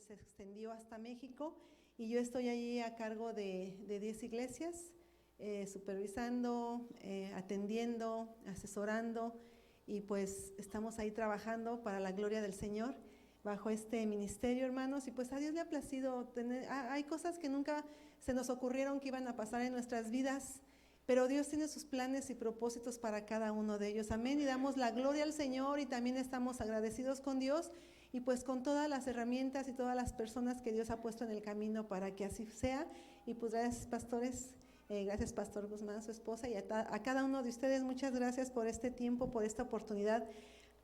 pues se extendió hasta México y yo estoy allí a cargo de 10 iglesias, supervisando, atendiendo, asesorando, y pues estamos ahí trabajando para la gloria del Señor bajo este ministerio, hermanos, y pues a Dios le ha placido tener, hay cosas que nunca se nos ocurrieron que iban a pasar en nuestras vidas, pero Dios tiene sus planes y propósitos para cada uno de ellos, amén, y damos la gloria al Señor y también estamos agradecidos con Dios y pues con todas las herramientas y todas las personas que Dios ha puesto en el camino para que así sea. Y pues gracias, pastores, gracias Pastor Guzmán, su esposa, y a cada uno de ustedes muchas gracias por este tiempo, por esta oportunidad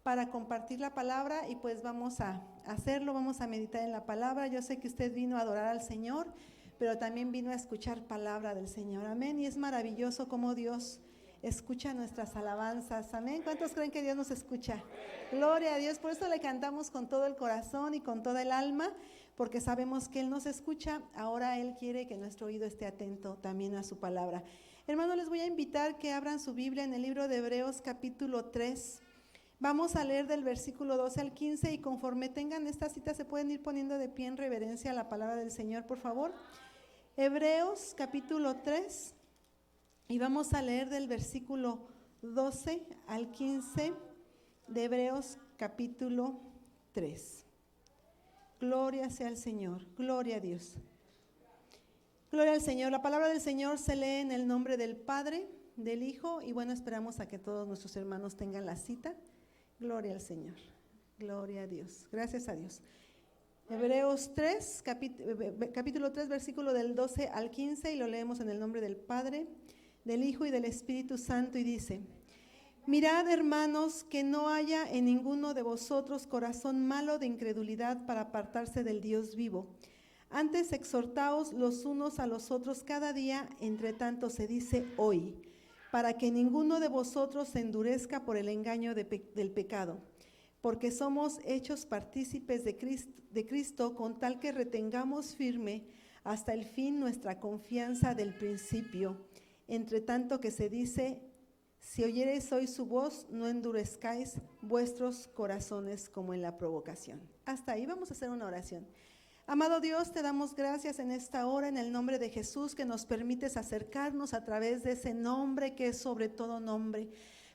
para compartir la palabra, y pues vamos a hacerlo, vamos a meditar en la palabra. Yo sé que usted vino a adorar al Señor, pero también vino a escuchar palabra del Señor, amén, y es maravilloso cómo Dios escucha nuestras alabanzas, amén. ¿Cuántos creen que Dios nos escucha? Gloria a Dios, por eso le cantamos con todo el corazón y con toda el alma, porque sabemos que Él nos escucha. Ahora Él quiere que nuestro oído esté atento también a su palabra. Hermanos, les voy a invitar que abran su Biblia en el libro de Hebreos capítulo 3. Vamos a leer del versículo 12 al 15 y conforme tengan esta cita se pueden ir poniendo de pie en reverencia a la palabra del Señor, por favor. Hebreos capítulo 3 y vamos a leer del versículo 12 al 15 de Hebreos capítulo 3. Gloria sea al Señor, gloria a Dios. Gloria al Señor. La palabra del Señor se lee en el nombre del Padre, del Hijo, y bueno, esperamos a que todos nuestros hermanos tengan la cita. Gloria al Señor, gloria a Dios, gracias a Dios. Hebreos 3, capítulo 3, versículo del 12 al 15, y lo leemos en el nombre del Padre, del Hijo y del Espíritu Santo, y dice: Mirad, hermanos, que no haya en ninguno de vosotros corazón malo de incredulidad para apartarse del Dios vivo. Antes exhortaos los unos a los otros cada día, entre tanto se dice hoy, para que ninguno de vosotros se endurezca por el engaño del pecado, porque somos hechos partícipes de Cristo, con tal que retengamos firme hasta el fin nuestra confianza del principio. Entre tanto que se dice: si oyereis hoy su voz, no endurezcáis vuestros corazones como en la provocación. Hasta ahí vamos a hacer una oración. Amado Dios, te damos gracias en esta hora en el nombre de Jesús, que nos permites acercarnos a través de ese nombre que es sobre todo nombre.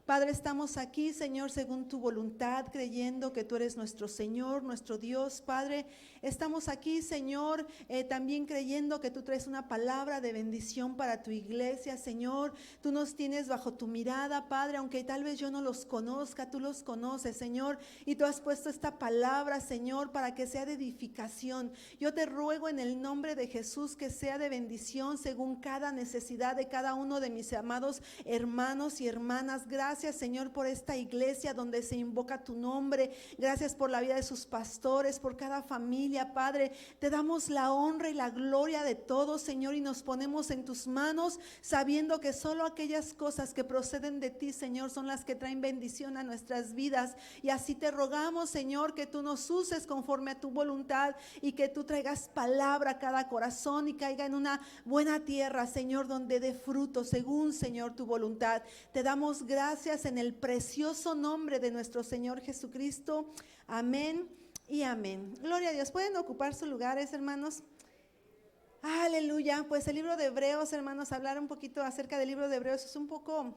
Padre, estamos aquí, Señor, según tu voluntad, creyendo que tú eres nuestro Señor, nuestro Dios. Padre, estamos aquí, Señor, también creyendo que tú traes una palabra de bendición para tu iglesia, Señor. Tú nos tienes bajo tu mirada, Padre, aunque tal vez yo no los conozca, tú los conoces, Señor, y tú has puesto esta palabra, Señor, para que sea de edificación. Yo te ruego en el nombre de Jesús que sea de bendición según cada necesidad de cada uno de mis amados hermanos y hermanas. Gracias, Señor, por esta iglesia donde se invoca tu nombre. Gracias por la vida de sus pastores, por cada familia, Padre. Te damos la honra y la gloria de todo, Señor, y nos ponemos en tus manos, sabiendo que solo aquellas cosas que proceden de ti, Señor, son las que traen bendición a nuestras vidas. Y así te rogamos, Señor, que tú nos uses conforme a tu voluntad y que tú traigas palabra a cada corazón y caiga en una buena tierra, Señor, donde dé fruto según, Señor, tu voluntad. Te damos gracias en el precioso nombre de nuestro Señor Jesucristo. Amén y amén. Gloria a Dios. ¿Pueden ocupar sus lugares, hermanos? Aleluya. Pues el libro de Hebreos, hermanos, hablar un poquito acerca del libro de Hebreos es un poco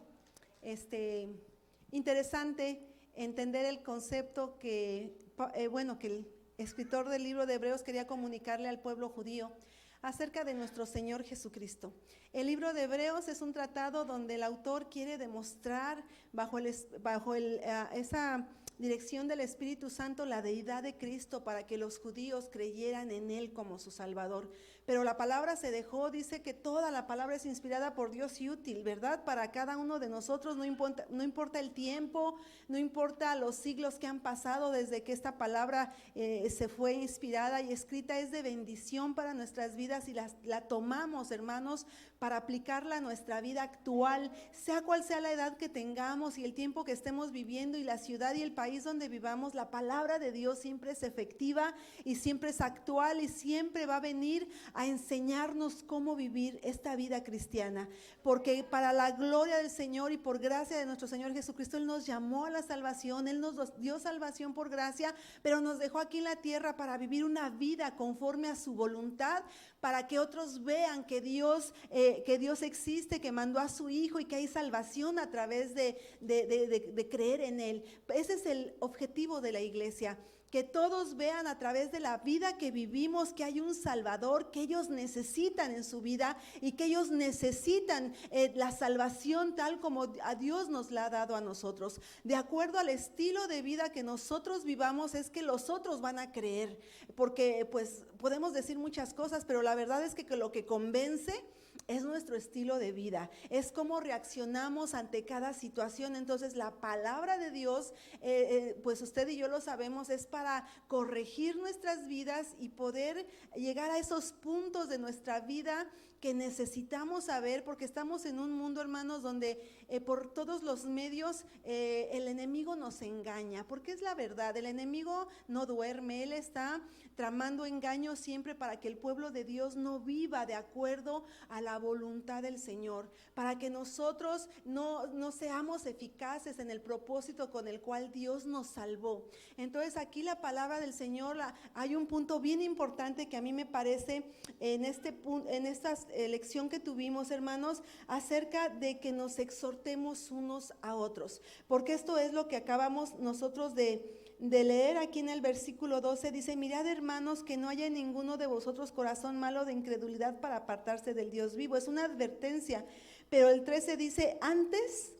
interesante entender el concepto que el escritor del libro de Hebreos quería comunicarle al pueblo judío acerca de nuestro Señor Jesucristo. El libro de Hebreos es un tratado donde el autor quiere demostrar bajo esa dirección del Espíritu Santo la deidad de Cristo para que los judíos creyeran en Él como su Salvador. Pero la palabra se dejó, dice que toda la palabra es inspirada por Dios y útil, ¿verdad? Para cada uno de nosotros, no importa el tiempo, no importa los siglos que han pasado desde que esta palabra se fue inspirada y escrita, es de bendición para nuestras vidas y la tomamos, hermanos, para aplicarla a nuestra vida actual, sea cual sea la edad que tengamos y el tiempo que estemos viviendo y la ciudad y el país país donde vivamos, la palabra de Dios siempre es efectiva y siempre es actual y siempre va a venir a enseñarnos cómo vivir esta vida cristiana. Porque para la gloria del Señor y por gracia de nuestro Señor Jesucristo, Él nos llamó a la salvación, Él nos dio salvación por gracia, pero nos dejó aquí en la tierra para vivir una vida conforme a su voluntad, para que otros vean que Dios existe, que mandó a su Hijo y que hay salvación a través de creer en Él. Ese es el objetivo de la iglesia, que todos vean a través de la vida que vivimos que hay un Salvador, que ellos necesitan en su vida y que ellos necesitan la salvación tal como a Dios nos la ha dado a nosotros. De acuerdo al estilo de vida que nosotros vivamos es que los otros van a creer, porque pues podemos decir muchas cosas, pero la verdad es que lo que convence es nuestro estilo de vida, es cómo reaccionamos ante cada situación. Entonces la palabra de Dios, pues usted y yo lo sabemos, es para corregir nuestras vidas y poder llegar a esos puntos de nuestra vida que necesitamos saber, porque estamos en un mundo, hermanos, donde por todos los medios el enemigo nos engaña, porque es la verdad, el enemigo no duerme, él está tramando engaños siempre para que el pueblo de Dios no viva de acuerdo a la voluntad del Señor, para que nosotros no seamos eficaces en el propósito con el cual Dios nos salvó. Entonces aquí la palabra del Señor, hay un punto bien importante que a mí me parece en esta lección que tuvimos, hermanos, acerca de que nos exhortemos unos a otros, porque esto es lo que acabamos nosotros de leer aquí en el versículo 12. Dice: mirad, hermanos, que no haya en ninguno de vosotros corazón malo de incredulidad para apartarse del Dios vivo. Es una advertencia, pero el 13 dice: antes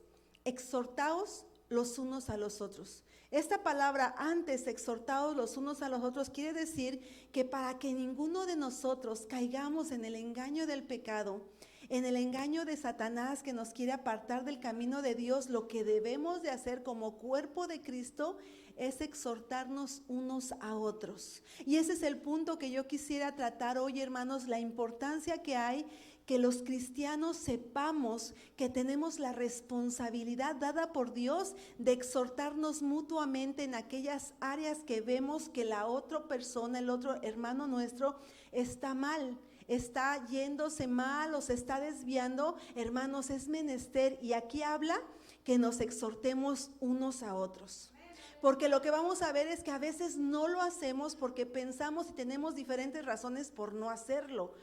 exhortaos los unos a los otros. Esta palabra antes, exhortados los unos a los otros, quiere decir que para que ninguno de nosotros caigamos en el engaño del pecado, en el engaño de Satanás que nos quiere apartar del camino de Dios, lo que debemos de hacer como cuerpo de Cristo es exhortarnos unos a otros. Y ese es el punto que yo quisiera tratar hoy, hermanos, la importancia que hay que los cristianos sepamos que tenemos la responsabilidad dada por Dios de exhortarnos mutuamente en aquellas áreas que vemos que la otra persona, el otro hermano nuestro, está mal, está yéndose mal o se está desviando. Hermanos, es menester, y aquí habla que nos exhortemos unos a otros. Porque lo que vamos a ver es que a veces no lo hacemos porque pensamos y tenemos diferentes razones por no hacerlo.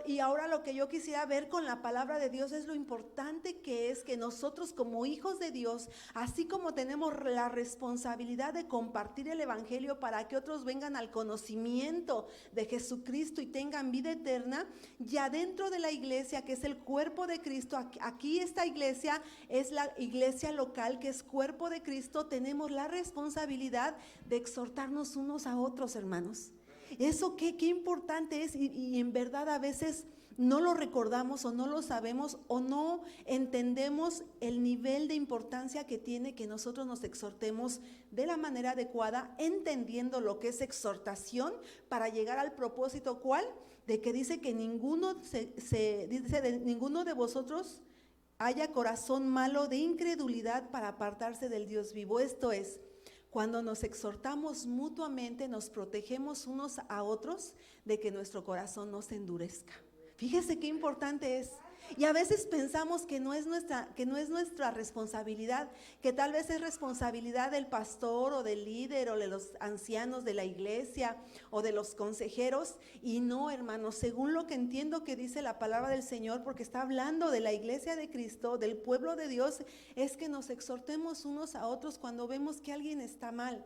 Y ahora lo que yo quisiera ver con la palabra de Dios es lo importante que es que nosotros como hijos de Dios, así como tenemos la responsabilidad de compartir el evangelio para que otros vengan al conocimiento de Jesucristo y tengan vida eterna, ya dentro de la iglesia, que es el cuerpo de Cristo, aquí esta iglesia es la iglesia local, que es cuerpo de Cristo, tenemos la responsabilidad de exhortarnos unos a otros, hermanos. Eso qué importante es, y en verdad a veces no lo recordamos o no lo sabemos o no entendemos el nivel de importancia que tiene que nosotros nos exhortemos de la manera adecuada, entendiendo lo que es exhortación para llegar al propósito, ¿cuál? De que dice que ninguno de ninguno de vosotros haya corazón malo de incredulidad para apartarse del Dios vivo. Esto es, cuando nos exhortamos mutuamente, nos protegemos unos a otros de que nuestro corazón no se endurezca. Fíjese qué importante es. Y a veces pensamos que no es nuestra responsabilidad, que tal vez es responsabilidad del pastor o del líder o de los ancianos de la iglesia o de los consejeros. Y no, hermanos, según lo que entiendo que dice la palabra del Señor, porque está hablando de la iglesia de Cristo, del pueblo de Dios, es que nos exhortemos unos a otros cuando vemos que alguien está mal.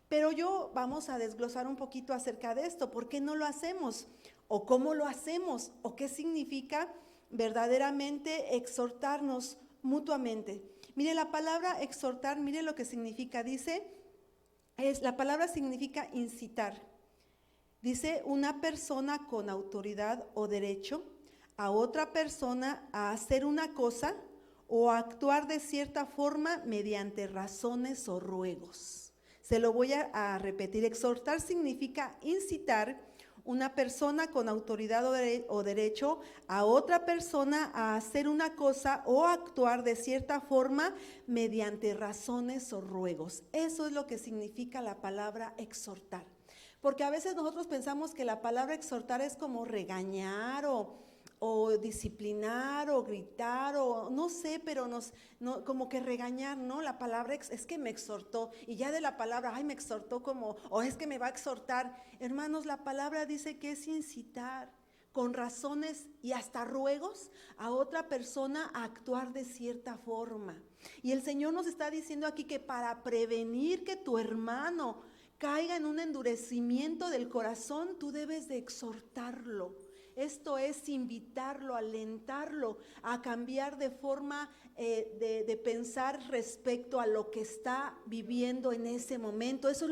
Pero vamos a desglosar un poquito acerca de esto. ¿Por qué no lo hacemos? ¿O cómo lo hacemos? ¿O qué significa verdaderamente exhortarnos mutuamente? Mire, la palabra exhortar, mire lo que significa. La palabra significa incitar. Dice, una persona con autoridad o derecho a otra persona a hacer una cosa o a actuar de cierta forma mediante razones o ruegos. Se lo voy a repetir. Exhortar significa incitar una persona con autoridad o derecho a otra persona a hacer una cosa o actuar de cierta forma mediante razones o ruegos. Eso es lo que significa la palabra exhortar. Porque a veces nosotros pensamos que la palabra exhortar es como regañar o disciplinar o gritar o no sé, pero como que regañar, ¿no? La palabra es que me exhortó y ya de la palabra, ay, me exhortó como, o es que me va a exhortar. Hermanos, la palabra dice que es incitar con razones y hasta ruegos a otra persona a actuar de cierta forma. Y el Señor nos está diciendo aquí que para prevenir que tu hermano caiga en un endurecimiento del corazón, tú debes de exhortarlo. Esto es invitarlo, alentarlo a cambiar de forma de pensar respecto a lo que está viviendo en ese momento. Eso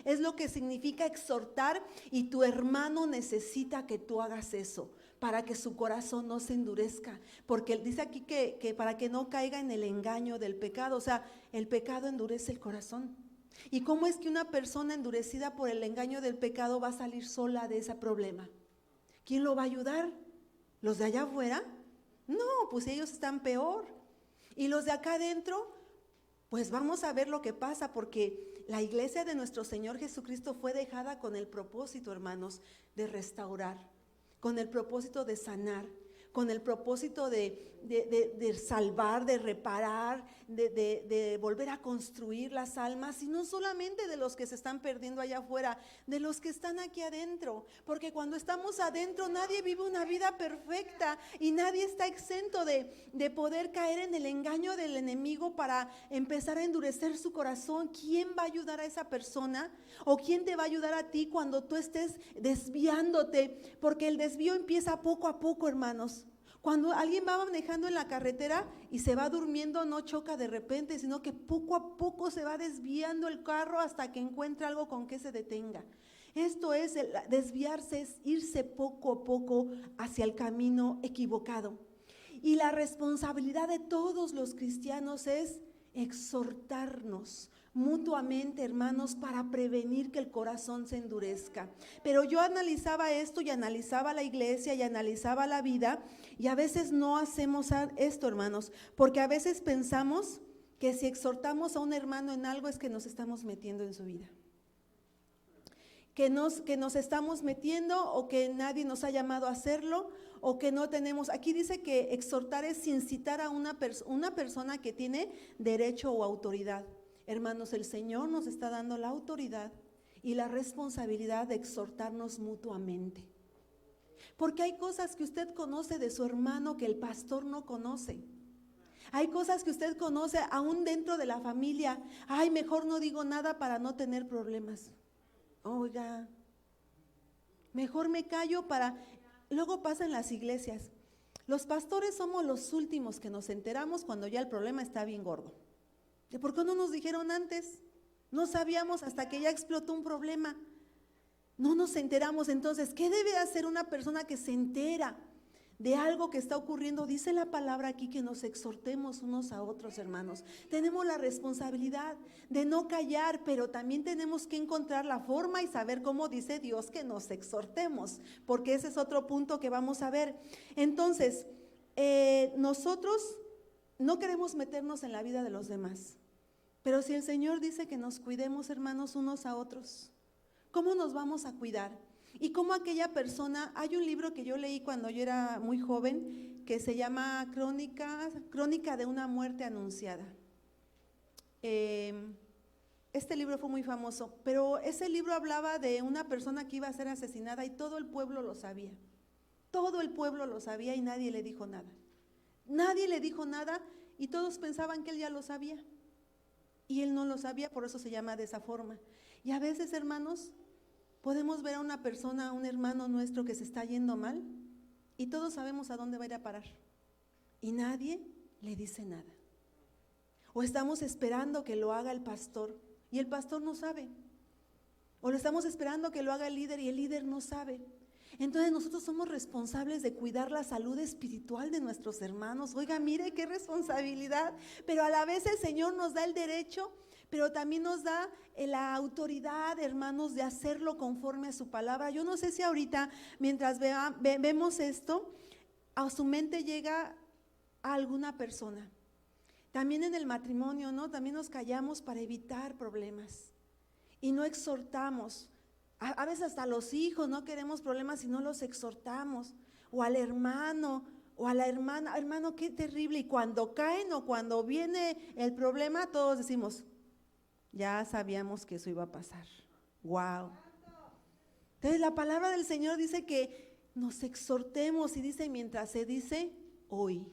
es lo que significa exhortar, y tu hermano necesita que tú hagas eso para que su corazón no se endurezca, porque él dice aquí que para que no caiga en el engaño del pecado. O sea, el pecado endurece el corazón. ¿Y cómo es que una persona endurecida por el engaño del pecado va a salir sola de ese problema? ¿Quién lo va a ayudar? ¿Los de allá afuera? No, pues ellos están peor. Y los de acá adentro, pues vamos a ver lo que pasa, porque la iglesia de nuestro Señor Jesucristo fue dejada con el propósito, hermanos, de restaurar, con el propósito de sanar, con el propósito de salvar, de reparar, de volver a construir las almas, y no solamente de los que se están perdiendo allá afuera, de los que están aquí adentro, porque cuando estamos adentro nadie vive una vida perfecta y nadie está exento de poder caer en el engaño del enemigo para empezar a endurecer su corazón. ¿Quién va a ayudar a esa persona? ¿O quién te va a ayudar a ti cuando tú estés desviándote? Porque el desvío empieza poco a poco, hermanos. Cuando alguien va manejando en la carretera y se va durmiendo, no choca de repente, sino que poco a poco se va desviando el carro hasta que encuentra algo con que se detenga. Esto es, desviarse es irse poco a poco hacia el camino equivocado. Y la responsabilidad de todos los cristianos es exhortarnos mutuamente, hermanos, para prevenir que el corazón se endurezca. Pero yo analizaba esto y analizaba la iglesia y analizaba la vida, y a veces no hacemos esto, hermanos, porque a veces pensamos que si exhortamos a un hermano en algo es que nos estamos metiendo en su vida, que nos estamos metiendo, o que nadie nos ha llamado a hacerlo, o que no tenemos. Aquí dice que exhortar es incitar a una persona que tiene derecho o autoridad. Hermanos, el Señor nos está dando la autoridad y la responsabilidad de exhortarnos mutuamente. Porque hay cosas que usted conoce de su hermano que el pastor no conoce. Hay cosas que usted conoce aún dentro de la familia. Ay, mejor no digo nada para no tener problemas. Oiga, mejor me callo para... Luego pasa en las iglesias. Los pastores somos los últimos que nos enteramos cuando ya el problema está bien gordo. ¿Por qué no nos dijeron antes? No sabíamos hasta que ya explotó un problema. No nos enteramos. Entonces, ¿qué debe hacer una persona que se entera de algo que está ocurriendo? Dice la palabra aquí que nos exhortemos unos a otros, hermanos. Tenemos la responsabilidad de no callar, pero también tenemos que encontrar la forma y saber cómo dice Dios que nos exhortemos, porque ese es otro punto que vamos a ver. Entonces, nosotros no queremos meternos en la vida de los demás, pero si el Señor dice que nos cuidemos, hermanos, unos a otros, ¿cómo nos vamos a cuidar? Y como aquella persona, hay un libro que yo leí cuando yo era muy joven que se llama Crónica de una muerte anunciada. Este libro fue muy famoso, pero ese libro hablaba de una persona que iba a ser asesinada y todo el pueblo lo sabía. Todo el pueblo lo sabía y nadie le dijo nada. Nadie le dijo nada y todos pensaban que él ya lo sabía. Y él no lo sabía, por eso se llama de esa forma. Y a veces, hermanos, podemos ver a una persona, a un hermano nuestro que se está yendo mal y todos sabemos a dónde va a ir a parar y nadie le dice nada. O estamos esperando que lo haga el pastor y el pastor no sabe. O lo estamos esperando que lo haga el líder y el líder no sabe. Entonces nosotros somos responsables de cuidar la salud espiritual de nuestros hermanos. Oiga, mire qué responsabilidad, pero a la vez el Señor nos da el derecho, pero también nos da la autoridad, hermanos, de hacerlo conforme a su palabra. Yo no sé si ahorita, mientras vemos esto, a su mente llega a alguna persona. También en el matrimonio, ¿no? También nos callamos para evitar problemas y no exhortamos. A veces hasta los hijos no queremos problemas y no los exhortamos, o al hermano o a la hermana. Hermano, qué terrible. Y cuando caen o cuando viene el problema, todos decimos, ya sabíamos que eso iba a pasar. Wow. Entonces la palabra del Señor dice que nos exhortemos, y dice mientras se dice hoy,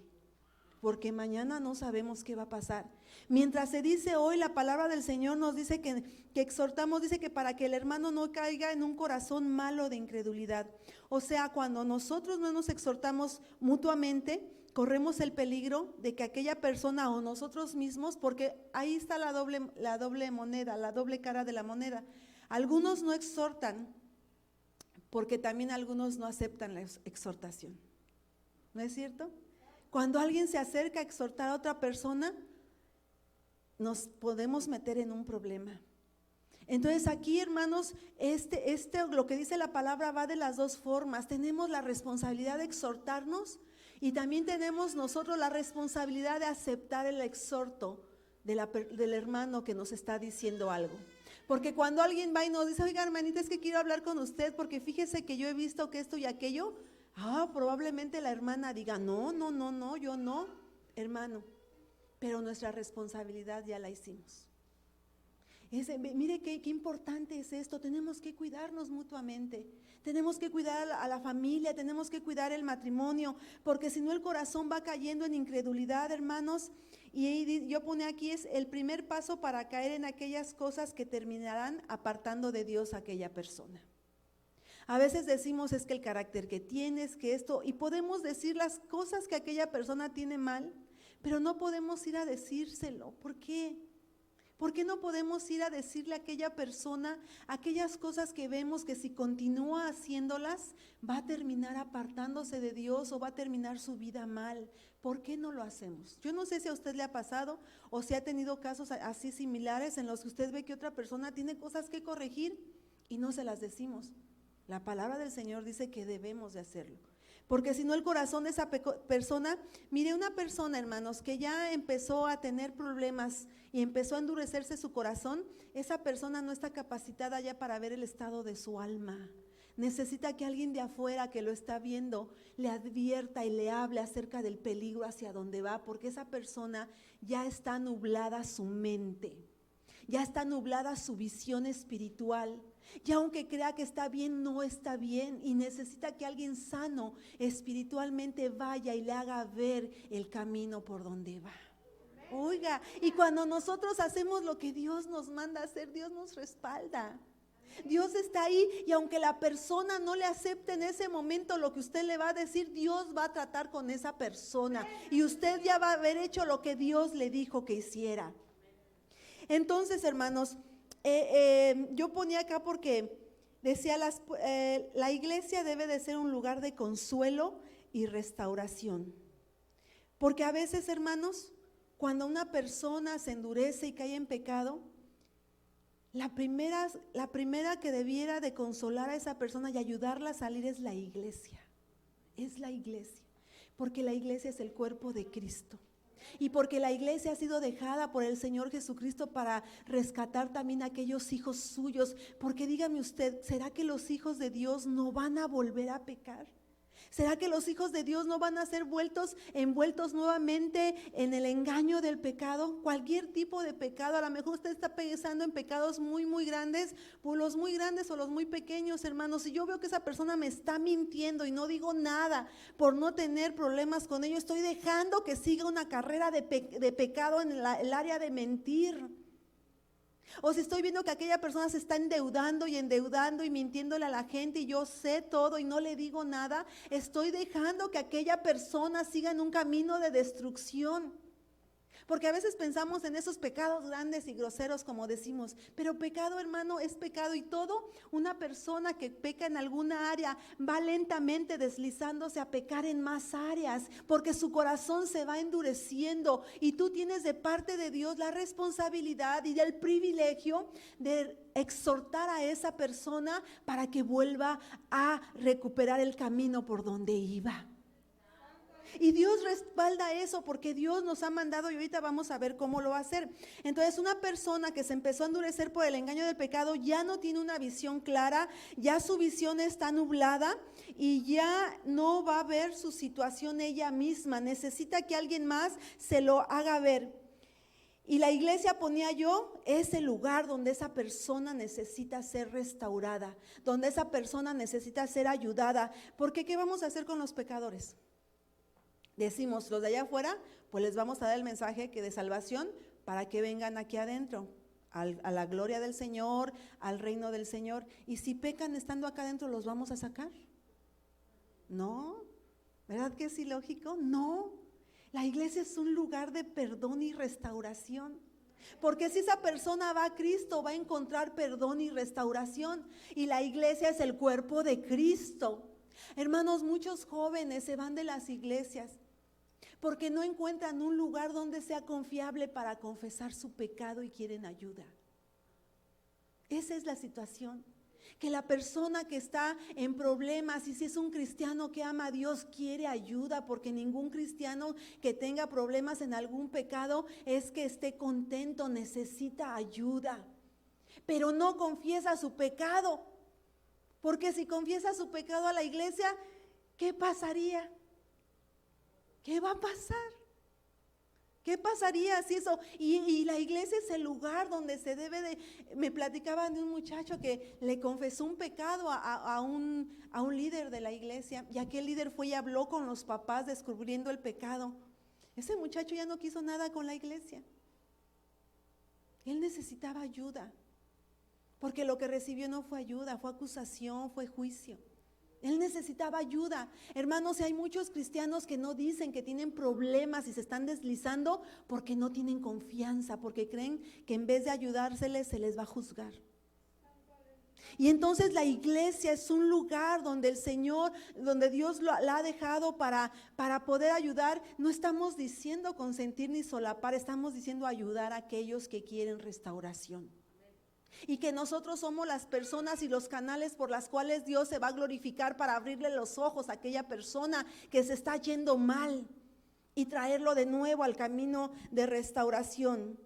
porque mañana no sabemos qué va a pasar. Mientras se dice hoy, la palabra del Señor nos dice que exhortamos, dice que para que el hermano no caiga en un corazón malo de incredulidad. O sea, cuando nosotros no nos exhortamos mutuamente, corremos el peligro de que aquella persona o nosotros mismos, porque ahí está la doble moneda, la doble cara de la moneda. Algunos no exhortan, porque también algunos no aceptan la exhortación. ¿No es cierto? Cuando alguien se acerca a exhortar a otra persona, nos podemos meter en un problema. Entonces aquí, hermanos, lo que dice la palabra va de las dos formas. Tenemos la responsabilidad de exhortarnos y también tenemos nosotros la responsabilidad de aceptar el exhorto del hermano que nos está diciendo algo. Porque cuando alguien va y nos dice, oiga, hermanita, es que quiero hablar con usted porque fíjese que yo he visto que esto y aquello, probablemente la hermana diga, no, yo no, hermano, pero nuestra responsabilidad ya la hicimos. Mire qué importante es esto. Tenemos que cuidarnos mutuamente, tenemos que cuidar a la familia, tenemos que cuidar el matrimonio, porque si no el corazón va cayendo en incredulidad, hermanos. Y yo pone aquí, es el primer paso para caer en aquellas cosas que terminarán apartando de Dios a aquella persona. A veces decimos, es que el carácter que tienes, que esto, y podemos decir las cosas que aquella persona tiene mal, pero no podemos ir a decírselo. ¿Por qué? ¿Por qué no podemos ir a decirle a aquella persona aquellas cosas que vemos que si continúa haciéndolas va a terminar apartándose de Dios o va a terminar su vida mal? ¿Por qué no lo hacemos? Yo no sé si a usted le ha pasado o si ha tenido casos así similares en los que usted ve que otra persona tiene cosas que corregir y no se las decimos. La palabra del Señor dice que debemos de hacerlo. Porque si no el corazón de esa persona, mire, una persona, hermanos, que ya empezó a tener problemas y empezó a endurecerse su corazón, esa persona no está capacitada ya para ver el estado de su alma. Necesita que alguien de afuera que lo está viendo le advierta y le hable acerca del peligro hacia donde va, porque esa persona ya está nublada su mente, ya está nublada su visión espiritual. Y aunque crea que está bien, no está bien, y necesita que alguien sano espiritualmente vaya y le haga ver el camino por donde va. Oiga, y cuando nosotros hacemos lo que Dios nos manda hacer, Dios nos respalda. Dios está ahí, y aunque la persona no le acepte en ese momento lo que usted le va a decir, Dios va a tratar con esa persona y usted ya va a haber hecho lo que Dios le dijo que hiciera. Entonces, hermanos, yo ponía acá porque decía la iglesia debe de ser un lugar de consuelo y restauración. Porque a veces, hermanos, cuando una persona se endurece y cae en pecado, la primera que debiera de consolar a esa persona y ayudarla a salir es la iglesia. Es la iglesia, porque la iglesia es el cuerpo de Cristo. Y porque la iglesia ha sido dejada por el Señor Jesucristo para rescatar también a aquellos hijos suyos. Porque dígame usted, ¿será que los hijos de Dios no van a volver a pecar? ¿Será que los hijos de Dios no van a ser envueltos nuevamente en el engaño del pecado? Cualquier tipo de pecado, a lo mejor usted está pensando en pecados muy, muy grandes, por los muy grandes o los muy pequeños, hermanos. Si yo veo que esa persona me está mintiendo y no digo nada por no tener problemas con ello, estoy dejando que siga una carrera de pecado en el área de mentir. O si estoy viendo que aquella persona se está endeudando y mintiéndole a la gente y yo sé todo y no le digo nada, estoy dejando que aquella persona siga en un camino de destrucción. Porque a veces pensamos en esos pecados grandes y groseros como decimos, pero pecado, hermano, es pecado, y todo, una persona que peca en alguna área va lentamente deslizándose a pecar en más áreas, porque su corazón se va endureciendo, y tú tienes de parte de Dios la responsabilidad y el privilegio de exhortar a esa persona para que vuelva a recuperar el camino por donde iba. Y Dios respalda eso porque Dios nos ha mandado, y ahorita vamos a ver cómo lo va a hacer. Entonces, una persona que se empezó a endurecer por el engaño del pecado ya no tiene una visión clara, ya su visión está nublada y ya no va a ver su situación ella misma. Necesita que alguien más se lo haga ver. Y la iglesia, ponía yo, es el lugar donde esa persona necesita ser restaurada, donde esa persona necesita ser ayudada. Porque ¿qué vamos a hacer con los pecadores? Decimos, los de allá afuera, pues les vamos a dar el mensaje de salvación para que vengan aquí adentro, a la gloria del Señor, al reino del Señor. Y si pecan estando acá adentro, ¿los vamos a sacar? No, ¿verdad que es ilógico? No, la iglesia es un lugar de perdón y restauración. Porque si esa persona va a Cristo, va a encontrar perdón y restauración. Y la iglesia es el cuerpo de Cristo. Hermanos, muchos jóvenes se van de las iglesias porque no encuentran un lugar donde sea confiable para confesar su pecado y quieren ayuda. Esa es la situación. Que la persona que está en problemas, y si es un cristiano que ama a Dios, quiere ayuda, porque ningún cristiano que tenga problemas en algún pecado es que esté contento, necesita ayuda. Pero no confiesa su pecado, porque si confiesa su pecado a la iglesia, ¿qué pasaría? ¿Qué va a pasar? ¿Qué pasaría si eso? Y la iglesia es el lugar donde se debe de... Me platicaban de un muchacho que le confesó un pecado a un líder de la iglesia, y aquel líder fue y habló con los papás descubriendo el pecado. Ese muchacho ya no quiso nada con la iglesia. Él necesitaba ayuda, porque lo que recibió no fue ayuda, fue acusación, fue juicio. Él necesitaba ayuda. Hermanos, hay muchos cristianos que no dicen que tienen problemas y se están deslizando porque no tienen confianza, porque creen que en vez de ayudárseles se les va a juzgar. Y entonces la iglesia es un lugar donde el Señor, donde Dios la ha dejado para poder ayudar. No estamos diciendo consentir ni solapar, estamos diciendo ayudar a aquellos que quieren restauración. Y que nosotros somos las personas y los canales por las cuales Dios se va a glorificar para abrirle los ojos a aquella persona que se está yendo mal y traerlo de nuevo al camino de restauración.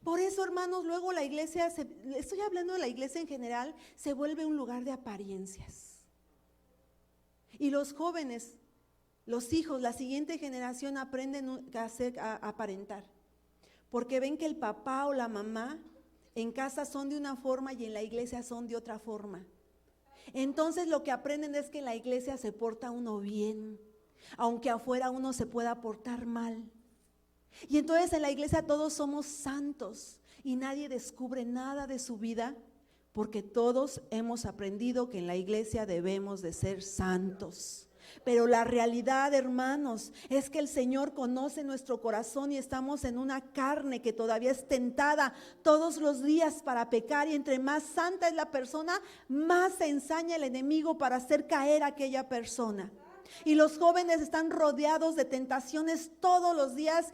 Por eso, hermanos, luego la iglesia, estoy hablando de la iglesia en general, se vuelve un lugar de apariencias. Y los jóvenes, los hijos, la siguiente generación aprenden a aparentar, porque ven que el papá o la mamá en casa son de una forma y en la iglesia son de otra forma. Entonces lo que aprenden es que en la iglesia se porta uno bien, aunque afuera uno se pueda portar mal. Y entonces en la iglesia todos somos santos y nadie descubre nada de su vida, porque todos hemos aprendido que en la iglesia debemos de ser santos. Pero la realidad, hermanos, es que el Señor conoce nuestro corazón y estamos en una carne que todavía es tentada todos los días para pecar, y entre más santa es la persona, más se ensaña el enemigo para hacer caer a aquella persona. Y los jóvenes están rodeados de tentaciones todos los días.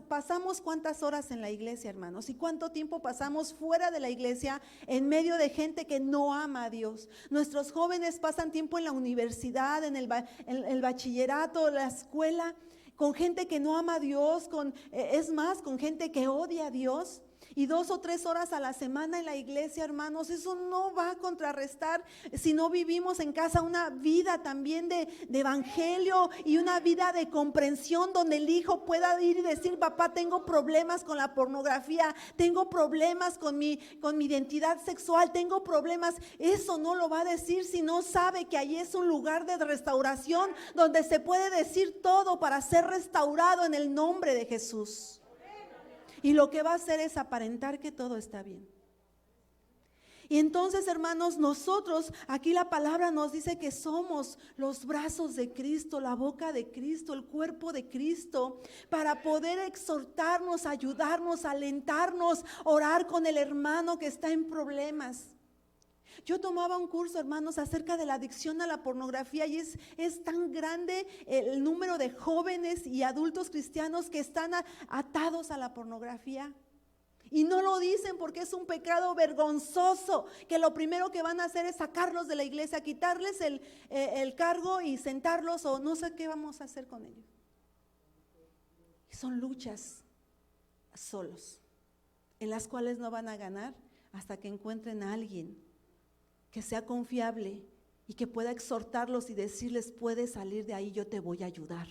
Pasamos cuántas horas en la iglesia, hermanos, y cuánto tiempo pasamos fuera de la iglesia en medio de gente que no ama a Dios. Nuestros jóvenes pasan tiempo en la universidad, en el bachillerato, la escuela, con gente que no ama a Dios, es más, con gente que odia a Dios. Y 2 o 3 horas a la semana en la iglesia, hermanos, eso no va a contrarrestar si no vivimos en casa una vida también de evangelio y una vida de comprensión, donde el hijo pueda ir y decir: papá, tengo problemas con la pornografía, tengo problemas con mi identidad sexual, tengo problemas. Eso no lo va a decir si no sabe que allí es un lugar de restauración, donde se puede decir todo para ser restaurado en el nombre de Jesús. Y lo que va a hacer es aparentar que todo está bien. Y entonces, hermanos, nosotros, aquí la palabra nos dice que somos los brazos de Cristo, la boca de Cristo, el cuerpo de Cristo, para poder exhortarnos, ayudarnos, alentarnos, orar con el hermano que está en problemas. Yo tomaba un curso, hermanos, acerca de la adicción a la pornografía y es tan grande el número de jóvenes y adultos cristianos que están atados a la pornografía. Y no lo dicen porque es un pecado vergonzoso, que lo primero que van a hacer es sacarlos de la iglesia, quitarles el cargo y sentarlos, o no sé qué vamos a hacer con ellos. Y son luchas solos, en las cuales no van a ganar hasta que encuentren a alguien que sea confiable y que pueda exhortarlos y decirles: puedes salir de ahí, yo te voy a ayudar.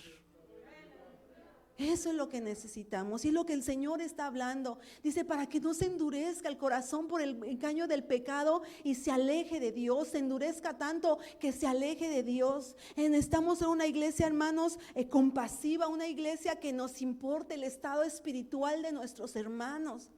Eso es lo que necesitamos y lo que el Señor está hablando. Dice, para que no se endurezca el corazón por el engaño del pecado y se aleje de Dios, se endurezca tanto que se aleje de Dios. Estamos en una iglesia, hermanos, compasiva, una iglesia que nos importa el estado espiritual de nuestros hermanos.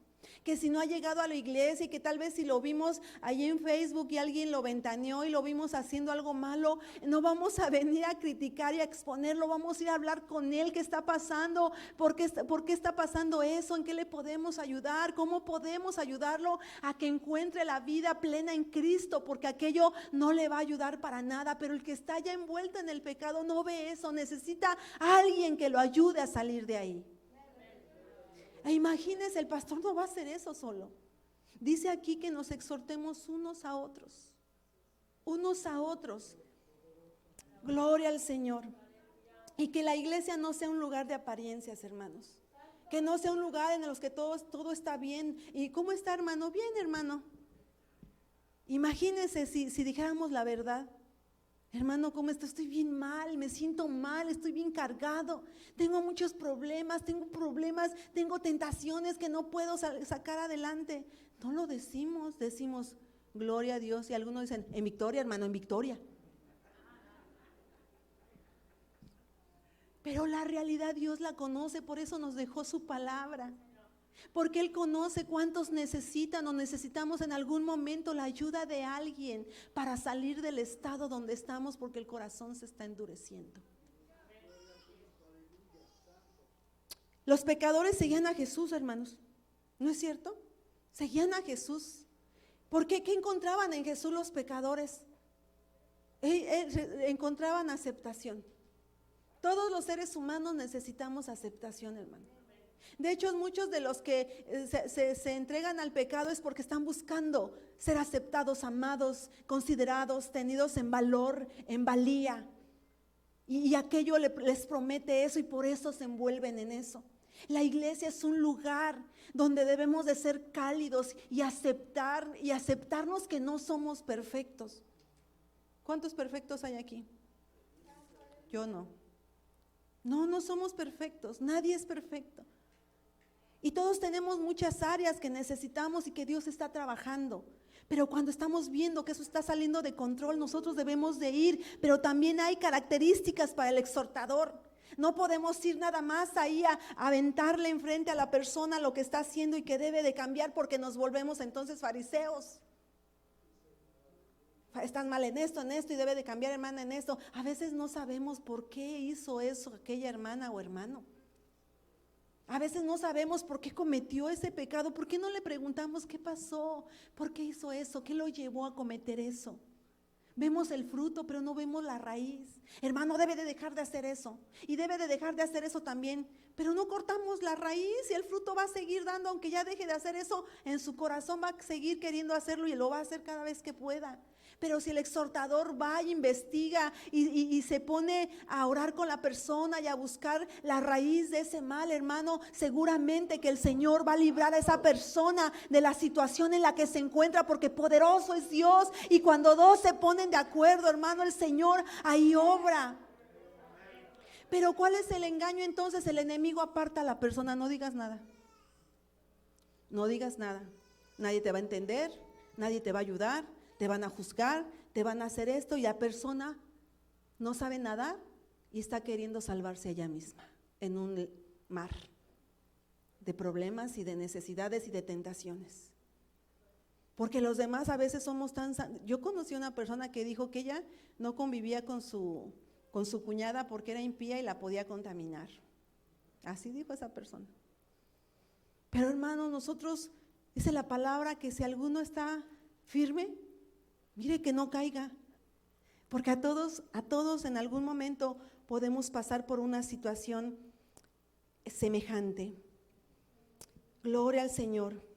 Que si no ha llegado a la iglesia y que tal vez si lo vimos allí en Facebook y alguien lo ventaneó y lo vimos haciendo algo malo, no vamos a venir a criticar y a exponerlo, vamos a ir a hablar con él. ¿Qué está pasando? ¿Por qué está pasando eso? ¿En qué le podemos ayudar? ¿Cómo podemos ayudarlo a que encuentre la vida plena en Cristo? Porque aquello no le va a ayudar para nada, pero el que está ya envuelto en el pecado no ve eso, necesita a alguien que lo ayude a salir de ahí. Imagínense, el pastor no va a hacer eso solo. Dice aquí que nos exhortemos unos a otros. Unos a otros. Gloria al Señor. Y que la iglesia no sea un lugar de apariencias, hermanos. Que no sea un lugar en el que todo está bien. ¿Y cómo está, hermano? Bien, hermano. Imagínense si dijéramos la verdad. Hermano, ¿cómo está? Estoy bien mal, me siento mal, estoy bien cargado, tengo muchos problemas, tengo tentaciones que no puedo sacar adelante. No lo decimos gloria a Dios, y algunos dicen, en victoria, hermano, en victoria. Pero la realidad Dios la conoce, por eso nos dejó su palabra. Porque Él conoce cuántos necesitan o necesitamos en algún momento la ayuda de alguien para salir del estado donde estamos, porque el corazón se está endureciendo. Los pecadores seguían a Jesús, hermanos, ¿no es cierto? Seguían a Jesús. ¿Por qué? ¿Qué encontraban en Jesús los pecadores? Encontraban aceptación. Todos los seres humanos necesitamos aceptación, hermano. De hecho, muchos de los que se entregan al pecado es porque están buscando ser aceptados, amados, considerados, tenidos en valor, en valía. Y aquello les promete eso y por eso se envuelven en eso. La iglesia es un lugar donde debemos de ser cálidos y aceptarnos que no somos perfectos. ¿Cuántos perfectos hay aquí? Yo no. No somos perfectos, nadie es perfecto. Y todos tenemos muchas áreas que necesitamos y que Dios está trabajando. Pero cuando estamos viendo que eso está saliendo de control, nosotros debemos de ir. Pero también hay características para el exhortador. No podemos ir nada más ahí a aventarle enfrente a la persona lo que está haciendo y que debe de cambiar, porque nos volvemos entonces fariseos. Están mal en esto y debe de cambiar, hermana, en esto. A veces no sabemos por qué hizo eso aquella hermana o hermano. A veces no sabemos por qué cometió ese pecado. ¿Por qué no le preguntamos qué pasó? ¿Por qué hizo eso? ¿Qué lo llevó a cometer eso? Vemos el fruto, pero no vemos la raíz. Hermano, debe de dejar de hacer eso. Y debe de dejar de hacer eso también. Pero no cortamos la raíz y el fruto va a seguir dando. Aunque ya deje de hacer eso, en su corazón va a seguir queriendo hacerlo y lo va a hacer cada vez que pueda. Pero si el exhortador va y investiga y se pone a orar con la persona y a buscar la raíz de ese mal, hermano, seguramente que el Señor va a librar a esa persona de la situación en la que se encuentra, porque poderoso es Dios. Y cuando dos se ponen de acuerdo, hermano, el Señor ahí obra. Pero ¿cuál es el engaño entonces? El enemigo aparta a la persona. No digas nada. No digas nada. Nadie te va a entender, nadie te va a ayudar. Te van a juzgar, te van a hacer esto, y la persona no sabe nadar y está queriendo salvarse ella misma en un mar de problemas y de necesidades y de tentaciones. porque los demás a veces somos tan… Yo conocí a una persona que dijo que ella no convivía con su cuñada porque era impía y la podía contaminar. Así dijo esa persona. Pero hermanos, nosotros, dice la palabra que si alguno está firme, mire que no caiga, porque a todos en algún momento podemos pasar por una situación semejante. Gloria al Señor.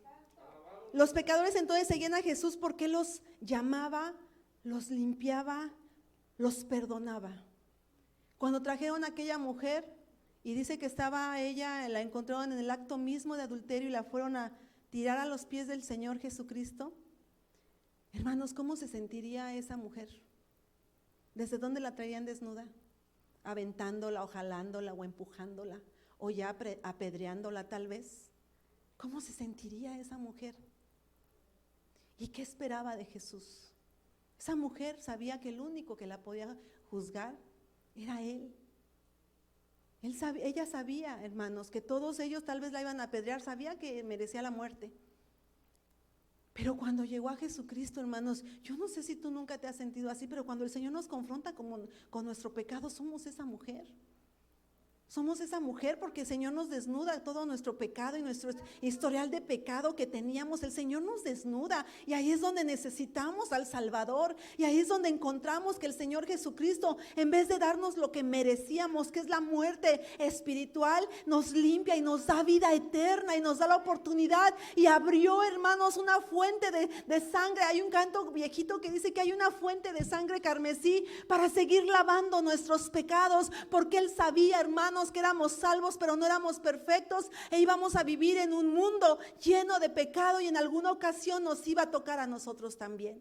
Los pecadores entonces seguían a Jesús porque los llamaba, los limpiaba, los perdonaba. Cuando trajeron a aquella mujer y dice que estaba ella, la encontraron en el acto mismo de adulterio y la fueron a tirar a los pies del Señor Jesucristo. Hermanos, ¿cómo se sentiría esa mujer? ¿Desde dónde la traían desnuda? Aventándola o jalándola o empujándola o ya apedreándola tal vez. ¿Cómo se sentiría esa mujer? ¿Y qué esperaba de Jesús? Esa mujer sabía que el único que la podía juzgar era Él. Ella sabía, hermanos, que todos ellos tal vez la iban a apedrear, sabía que merecía la muerte. Pero cuando llegó a Jesucristo, hermanos, yo no sé si tú nunca te has sentido así, pero cuando el Señor nos confronta con nuestro pecado, somos esa mujer. Somos esa mujer porque el Señor nos desnuda todo nuestro pecado y nuestro historial de pecado que teníamos. El Señor nos desnuda y ahí es donde necesitamos al Salvador, y ahí es donde encontramos que el Señor Jesucristo, en vez de darnos lo que merecíamos, que es la muerte espiritual, nos limpia y nos da vida eterna y nos da la oportunidad y abrió, hermanos, una fuente de sangre. Hay un canto viejito que dice que hay una fuente de sangre carmesí para seguir lavando nuestros pecados, porque Él sabía, hermanos, que éramos salvos pero no éramos perfectos e íbamos a vivir en un mundo lleno de pecado y en alguna ocasión nos iba a tocar a nosotros también.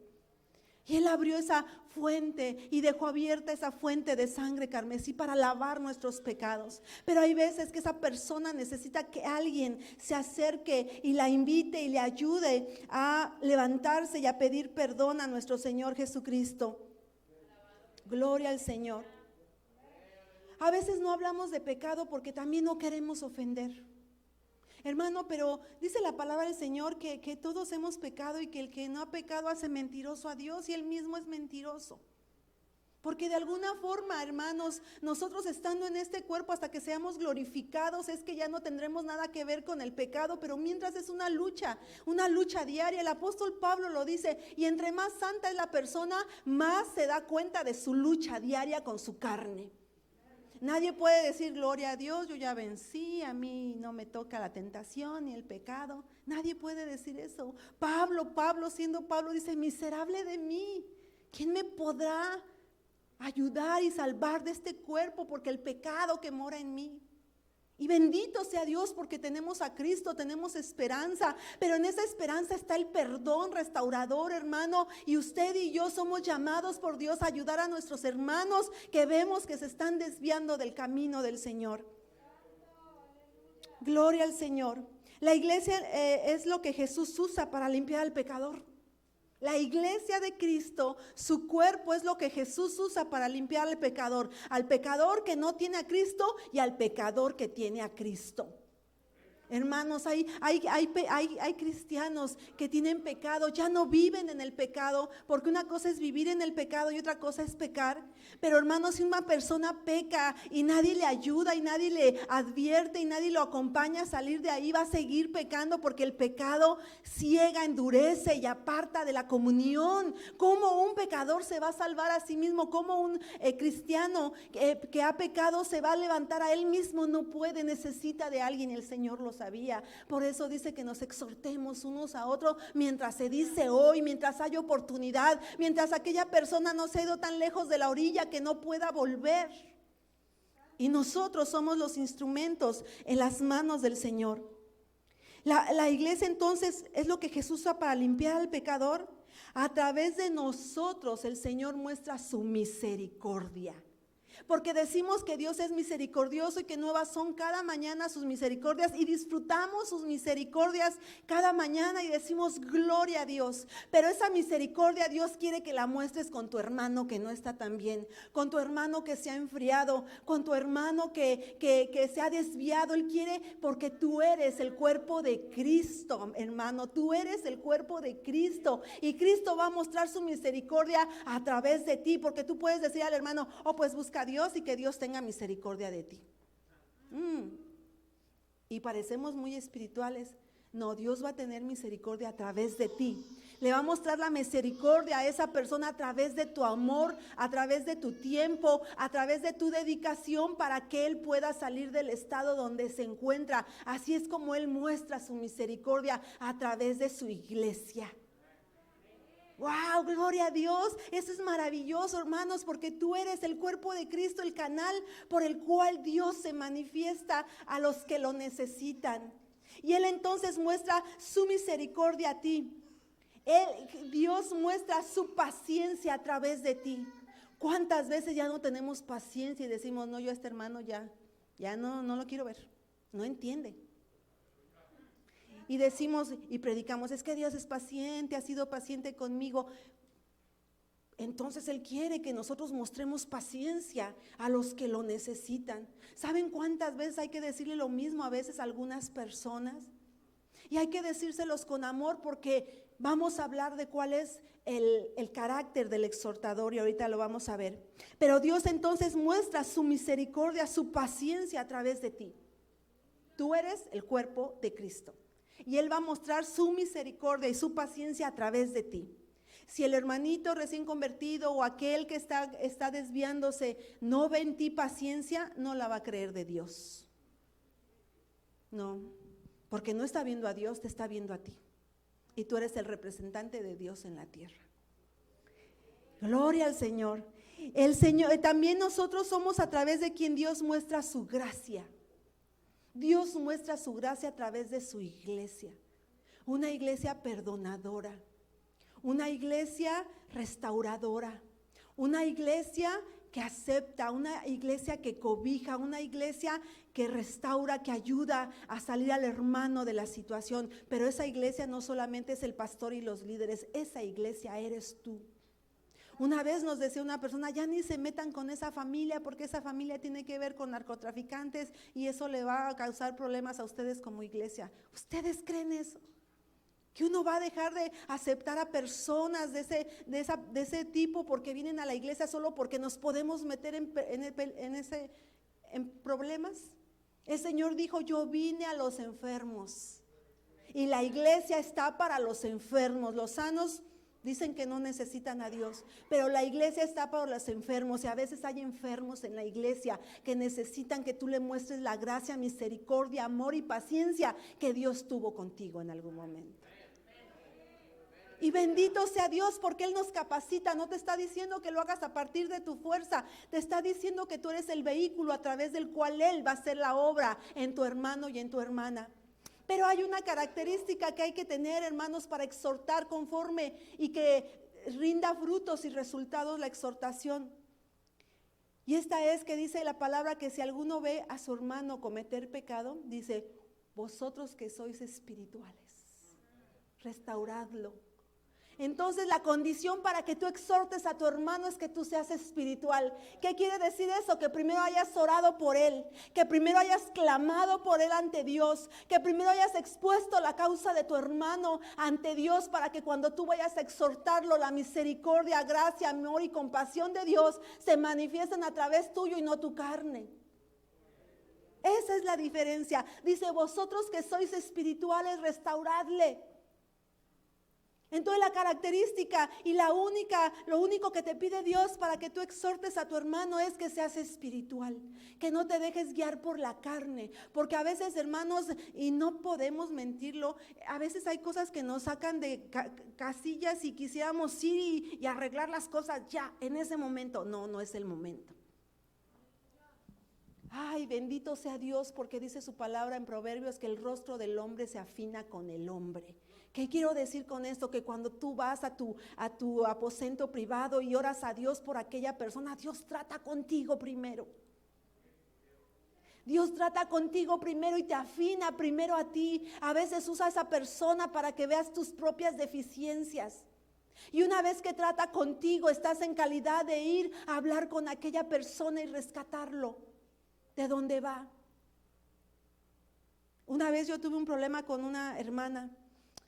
Y Él abrió esa fuente y dejó abierta esa fuente de sangre carmesí para lavar nuestros pecados. Pero hay veces que esa persona necesita que alguien se acerque y la invite y le ayude a levantarse y a pedir perdón a nuestro Señor Jesucristo. Gloria al Señor. A veces no hablamos de pecado porque también no queremos ofender. Hermano, pero dice la palabra del Señor que todos hemos pecado y que el que no ha pecado hace mentiroso a Dios y Él mismo es mentiroso. Porque de alguna forma, hermanos, nosotros estando en este cuerpo hasta que seamos glorificados, es que ya no tendremos nada que ver con el pecado, pero mientras es una lucha diaria. El apóstol Pablo lo dice, y entre más santa es la persona, más se da cuenta de su lucha diaria con su carne. Nadie puede decir gloria a Dios, yo ya vencí, a mí no me toca la tentación ni el pecado. Nadie puede decir eso. Pablo siendo Pablo dice, miserable de mí, ¿quién me podrá ayudar y salvar de este cuerpo? Porque el pecado que mora en mí. Y bendito sea Dios porque tenemos a Cristo, tenemos esperanza, pero en esa esperanza está el perdón restaurador, hermano, y usted y yo somos llamados por Dios a ayudar a nuestros hermanos que vemos que se están desviando del camino del Señor. Gloria al Señor. La iglesia es lo que Jesús usa para limpiar al pecador. La iglesia de Cristo, su cuerpo es lo que Jesús usa para limpiar al pecador que no tiene a Cristo y al pecador que tiene a Cristo. Hermanos, hay cristianos que tienen pecado, ya no viven en el pecado, porque una cosa es vivir en el pecado y otra cosa es pecar. Pero hermanos, si una persona peca y nadie le ayuda y nadie le advierte y nadie lo acompaña a salir de ahí, va a seguir pecando, porque el pecado ciega, endurece y aparta de la comunión. ¿Cómo un pecador se va a salvar a sí mismo? ¿Cómo un cristiano que ha pecado se va a levantar a él mismo? No puede, necesita de alguien, y el Señor lo sabía. Por eso dice que nos exhortemos unos a otros mientras se dice hoy, mientras hay oportunidad, mientras aquella persona no se ha ido tan lejos de la orilla que no pueda volver. Y nosotros somos los instrumentos en las manos del Señor. La iglesia entonces es lo que Jesús usa para limpiar al pecador. A través de nosotros el Señor muestra su misericordia. porque decimos que Dios es misericordioso y que nuevas son cada mañana sus misericordias y disfrutamos sus misericordias cada mañana y decimos gloria a Dios. Pero esa misericordia Dios quiere que la muestres con tu hermano que no está tan bien, con tu hermano que se ha enfriado, con tu hermano que se ha desviado. Él quiere, porque tú eres el cuerpo de Cristo, hermano, tú eres el cuerpo de Cristo y Cristo va a mostrar su misericordia a través de ti, porque tú puedes decir al hermano, oh, pues busca a Dios y que Dios tenga misericordia de ti. Y parecemos muy espirituales. No, Dios va a tener misericordia a través de ti. Le va a mostrar la misericordia a esa persona a través de tu amor, a través de tu tiempo, a través de tu dedicación para que Él pueda salir del estado donde se encuentra. Así es como Él muestra su misericordia a través de su iglesia. ¡Wow! Gloria a Dios. Eso es maravilloso, hermanos, porque tú eres el cuerpo de Cristo, el canal por el cual Dios se manifiesta a los que lo necesitan. Y Él entonces muestra su misericordia a ti. Dios muestra su paciencia a través de ti. ¿Cuántas veces ya no tenemos paciencia y decimos, no, yo a este hermano ya no lo quiero ver, no entiende? Y decimos y predicamos, es que Dios es paciente, ha sido paciente conmigo. Entonces Él quiere que nosotros mostremos paciencia a los que lo necesitan. ¿Saben cuántas veces hay que decirle lo mismo a veces a algunas personas? Y hay que decírselos con amor, porque vamos a hablar de cuál es el carácter del exhortador y ahorita lo vamos a ver. Pero Dios entonces muestra su misericordia, su paciencia a través de ti. Tú eres el cuerpo de Cristo y Él va a mostrar su misericordia y su paciencia a través de ti. Si el hermanito recién convertido o aquel que está desviándose no ve en ti paciencia, no la va a creer de Dios. No, porque no está viendo a Dios, te está viendo a ti. Y tú eres el representante de Dios en la tierra. Gloria al Señor. El Señor, también nosotros somos a través de quien Dios muestra su gracia. Dios muestra su gracia a través de su iglesia. Una iglesia perdonadora. Una iglesia restauradora, una iglesia que acepta, una iglesia que cobija, una iglesia que restaura, que ayuda a salir al hermano de la situación. Pero esa iglesia no solamente es el pastor y los líderes, esa iglesia eres tú. Una vez nos decía una persona, ya ni se metan con esa familia porque esa familia tiene que ver con narcotraficantes y eso le va a causar problemas a ustedes como iglesia. ¿Ustedes creen eso? Que uno va a dejar de aceptar a personas de ese tipo porque vienen a la iglesia solo porque nos podemos meter en problemas. El Señor dijo, yo vine a los enfermos y la iglesia está para los enfermos. Los sanos dicen que no necesitan a Dios, pero la iglesia está para los enfermos y a veces hay enfermos en la iglesia que necesitan que tú le muestres la gracia, misericordia, amor y paciencia que Dios tuvo contigo en algún momento. Y bendito sea Dios porque Él nos capacita. No te está diciendo que lo hagas a partir de tu fuerza. Te está diciendo que tú eres el vehículo a través del cual Él va a hacer la obra en tu hermano y en tu hermana. Pero hay una característica que hay que tener, hermanos, para exhortar conforme y que rinda frutos y resultados la exhortación. Y esta es que dice la palabra que si alguno ve a su hermano cometer pecado, dice, vosotros que sois espirituales, restauradlo. Entonces la condición para que tú exhortes a tu hermano es que tú seas espiritual. ¿Qué quiere decir eso? Que primero hayas orado por él, que primero hayas clamado por él ante Dios, que primero hayas expuesto la causa de tu hermano ante Dios para que cuando tú vayas a exhortarlo, la misericordia, gracia, amor y compasión de Dios se manifiesten a través tuyo y no tu carne. Esa es la diferencia. Dice, vosotros que sois espirituales, restauradle. Entonces la característica y lo único que te pide Dios para que tú exhortes a tu hermano es que seas espiritual, que no te dejes guiar por la carne, porque a veces, hermanos, y no podemos mentirlo, a veces hay cosas que nos sacan de casillas y quisiéramos ir y arreglar las cosas ya, en ese momento. No, no es el momento. Ay, bendito sea Dios, porque dice su palabra en Proverbios que el rostro del hombre se afina con el hombre. ¿Qué quiero decir con esto? Que cuando tú vas a tu aposento privado y oras a Dios por aquella persona, Dios trata contigo primero. Dios trata contigo primero y te afina primero a ti. A veces usa a esa persona para que veas tus propias deficiencias. Y una vez que trata contigo, estás en calidad de ir a hablar con aquella persona y rescatarlo de donde va. Una vez yo tuve un problema con una hermana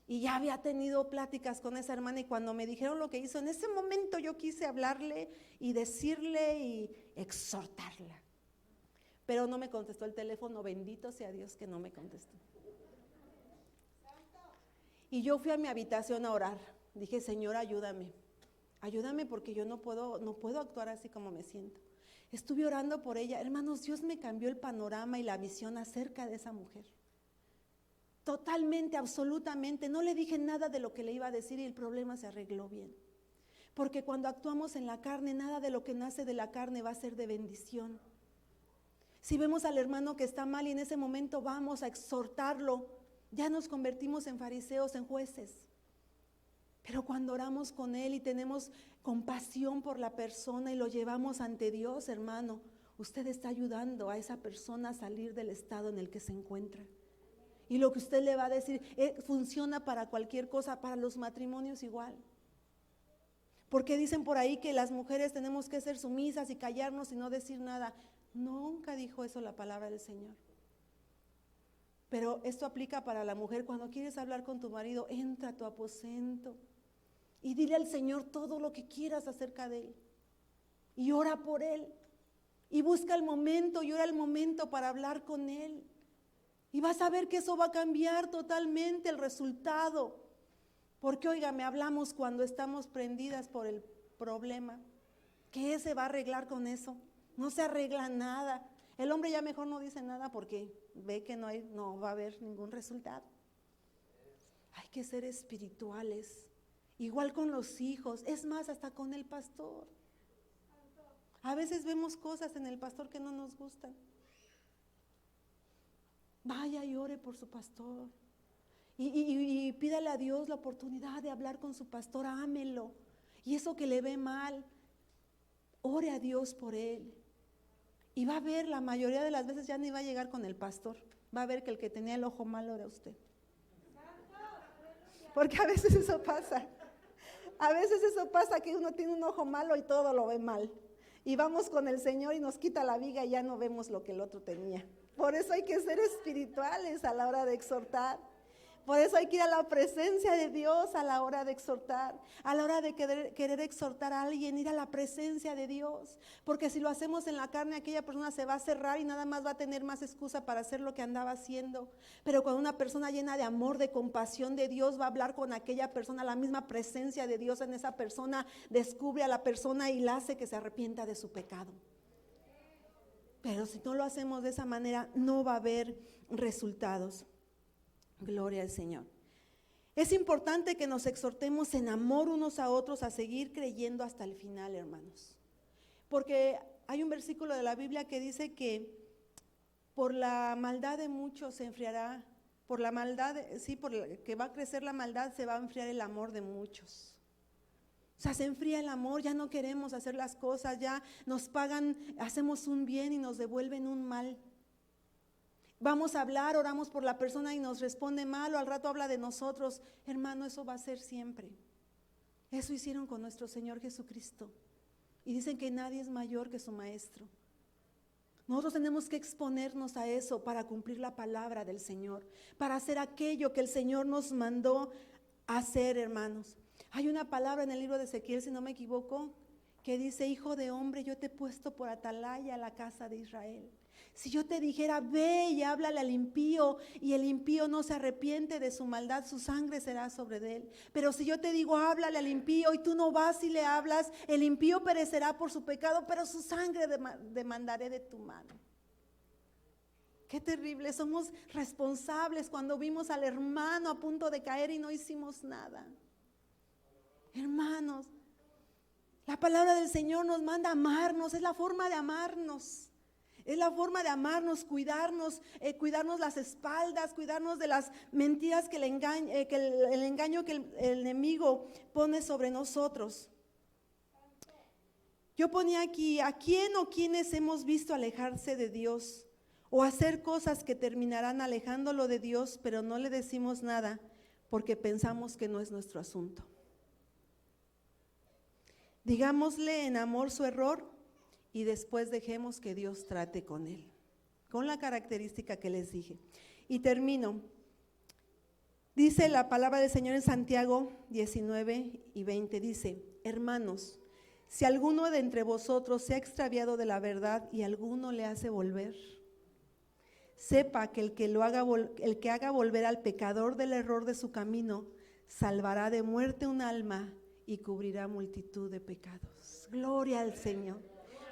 y ya había tenido pláticas con esa hermana, y cuando me dijeron lo que hizo, en ese momento yo quise hablarle y decirle y exhortarla. Pero no me contestó el teléfono, bendito sea Dios que no me contestó. Y yo fui a mi habitación a orar. Dije, Señor, ayúdame. Ayúdame porque yo no puedo actuar así como me siento. Estuve orando por ella. Hermanos, Dios me cambió el panorama y la visión acerca de esa mujer. Totalmente, absolutamente. No le dije nada de lo que le iba a decir y el problema se arregló bien. Porque cuando actuamos en la carne, nada de lo que nace de la carne va a ser de bendición. Si vemos al hermano que está mal y en ese momento vamos a exhortarlo, ya nos convertimos en fariseos, en jueces. Pero cuando oramos con él y tenemos compasión por la persona y lo llevamos ante Dios, hermano, usted está ayudando a esa persona a salir del estado en el que se encuentra. Y lo que usted le va a decir funciona para cualquier cosa, para los matrimonios igual. Porque dicen por ahí que las mujeres tenemos que ser sumisas y callarnos y no decir nada. Nunca dijo eso la palabra del Señor. Pero esto aplica para la mujer. Cuando quieres hablar con tu marido, entra a tu aposento y dile al Señor todo lo que quieras acerca de él. Y ora por él. Y busca el momento y ora el momento para hablar con él. Y vas a ver que eso va a cambiar totalmente el resultado. Porque, óigame, hablamos cuando estamos prendidas por el problema. ¿Qué se va a arreglar con eso? No se arregla nada. El hombre ya mejor no dice nada porque ve que no va a haber ningún resultado. Hay que ser espirituales. Igual con los hijos. Es más, hasta con el pastor. A veces vemos cosas en el pastor que no nos gustan. Vaya y ore por su pastor. Y pídale a Dios la oportunidad de hablar con su pastor, ámelo. Y eso que le ve mal, ore a Dios por él. Y va a ver, la mayoría de las veces ya ni va a llegar con el pastor. Va a ver que el que tenía el ojo malo era usted. Porque a veces eso pasa. A veces eso pasa que uno tiene un ojo malo y todo lo ve mal. Y vamos con el Señor y nos quita la viga y ya no vemos lo que el otro tenía. Por eso hay que ser espirituales a la hora de exhortar. Por eso hay que ir a la presencia de Dios a la hora de exhortar. A la hora de querer exhortar a alguien, ir a la presencia de Dios. Porque si lo hacemos en la carne, aquella persona se va a cerrar y nada más va a tener más excusa para hacer lo que andaba haciendo. Pero cuando una persona llena de amor, de compasión de Dios va a hablar con aquella persona, la misma presencia de Dios en esa persona descubre a la persona y la hace que se arrepienta de su pecado. Pero si no lo hacemos de esa manera, no va a haber resultados. Gloria al Señor. Es importante que nos exhortemos en amor unos a otros a seguir creyendo hasta el final, hermanos. Porque hay un versículo de la Biblia que dice que por la maldad de muchos se enfriará, por la maldad, por que va a crecer la maldad, se va a enfriar el amor de muchos. O sea, se enfría el amor, ya no queremos hacer las cosas, ya nos pagan, hacemos un bien y nos devuelven un mal. Vamos a hablar, oramos por la persona y nos responde mal o al rato habla de nosotros. Hermano, eso va a ser siempre. Eso hicieron con nuestro Señor Jesucristo. Y dicen que nadie es mayor que su maestro. Nosotros tenemos que exponernos a eso para cumplir la palabra del Señor, para hacer aquello que el Señor nos mandó hacer, hermanos. Hay una palabra en el libro de Ezequiel, si no me equivoco, que dice: hijo de hombre, yo te he puesto por atalaya a la casa de Israel. Si yo te dijera, ve y háblale al impío, y el impío no se arrepiente de su maldad, su sangre será sobre él. Pero si yo te digo, háblale al impío, y tú no vas y le hablas, el impío perecerá por su pecado, pero su sangre demandaré de tu mano. Qué terrible, somos responsables cuando vimos al hermano a punto de caer y no hicimos nada. Hermanos, la palabra del Señor nos manda a amarnos, es la forma de amarnos. Es la forma de amarnos, cuidarnos las espaldas, cuidarnos de las mentiras que el engaño que el enemigo pone sobre nosotros. Yo ponía aquí, ¿a quién o quiénes hemos visto alejarse de Dios o hacer cosas que terminarán alejándolo de Dios, pero no le decimos nada porque pensamos que no es nuestro asunto? Digámosle en amor su error y después dejemos que Dios trate con él, con la característica que les dije. Y termino. Dice la palabra del Señor en Santiago 19:20, dice: hermanos, si alguno de entre vosotros se ha extraviado de la verdad y alguno le hace volver, sepa que el que haga volver al pecador del error de su camino, salvará de muerte un alma y cubrirá multitud de pecados. Gloria al Señor.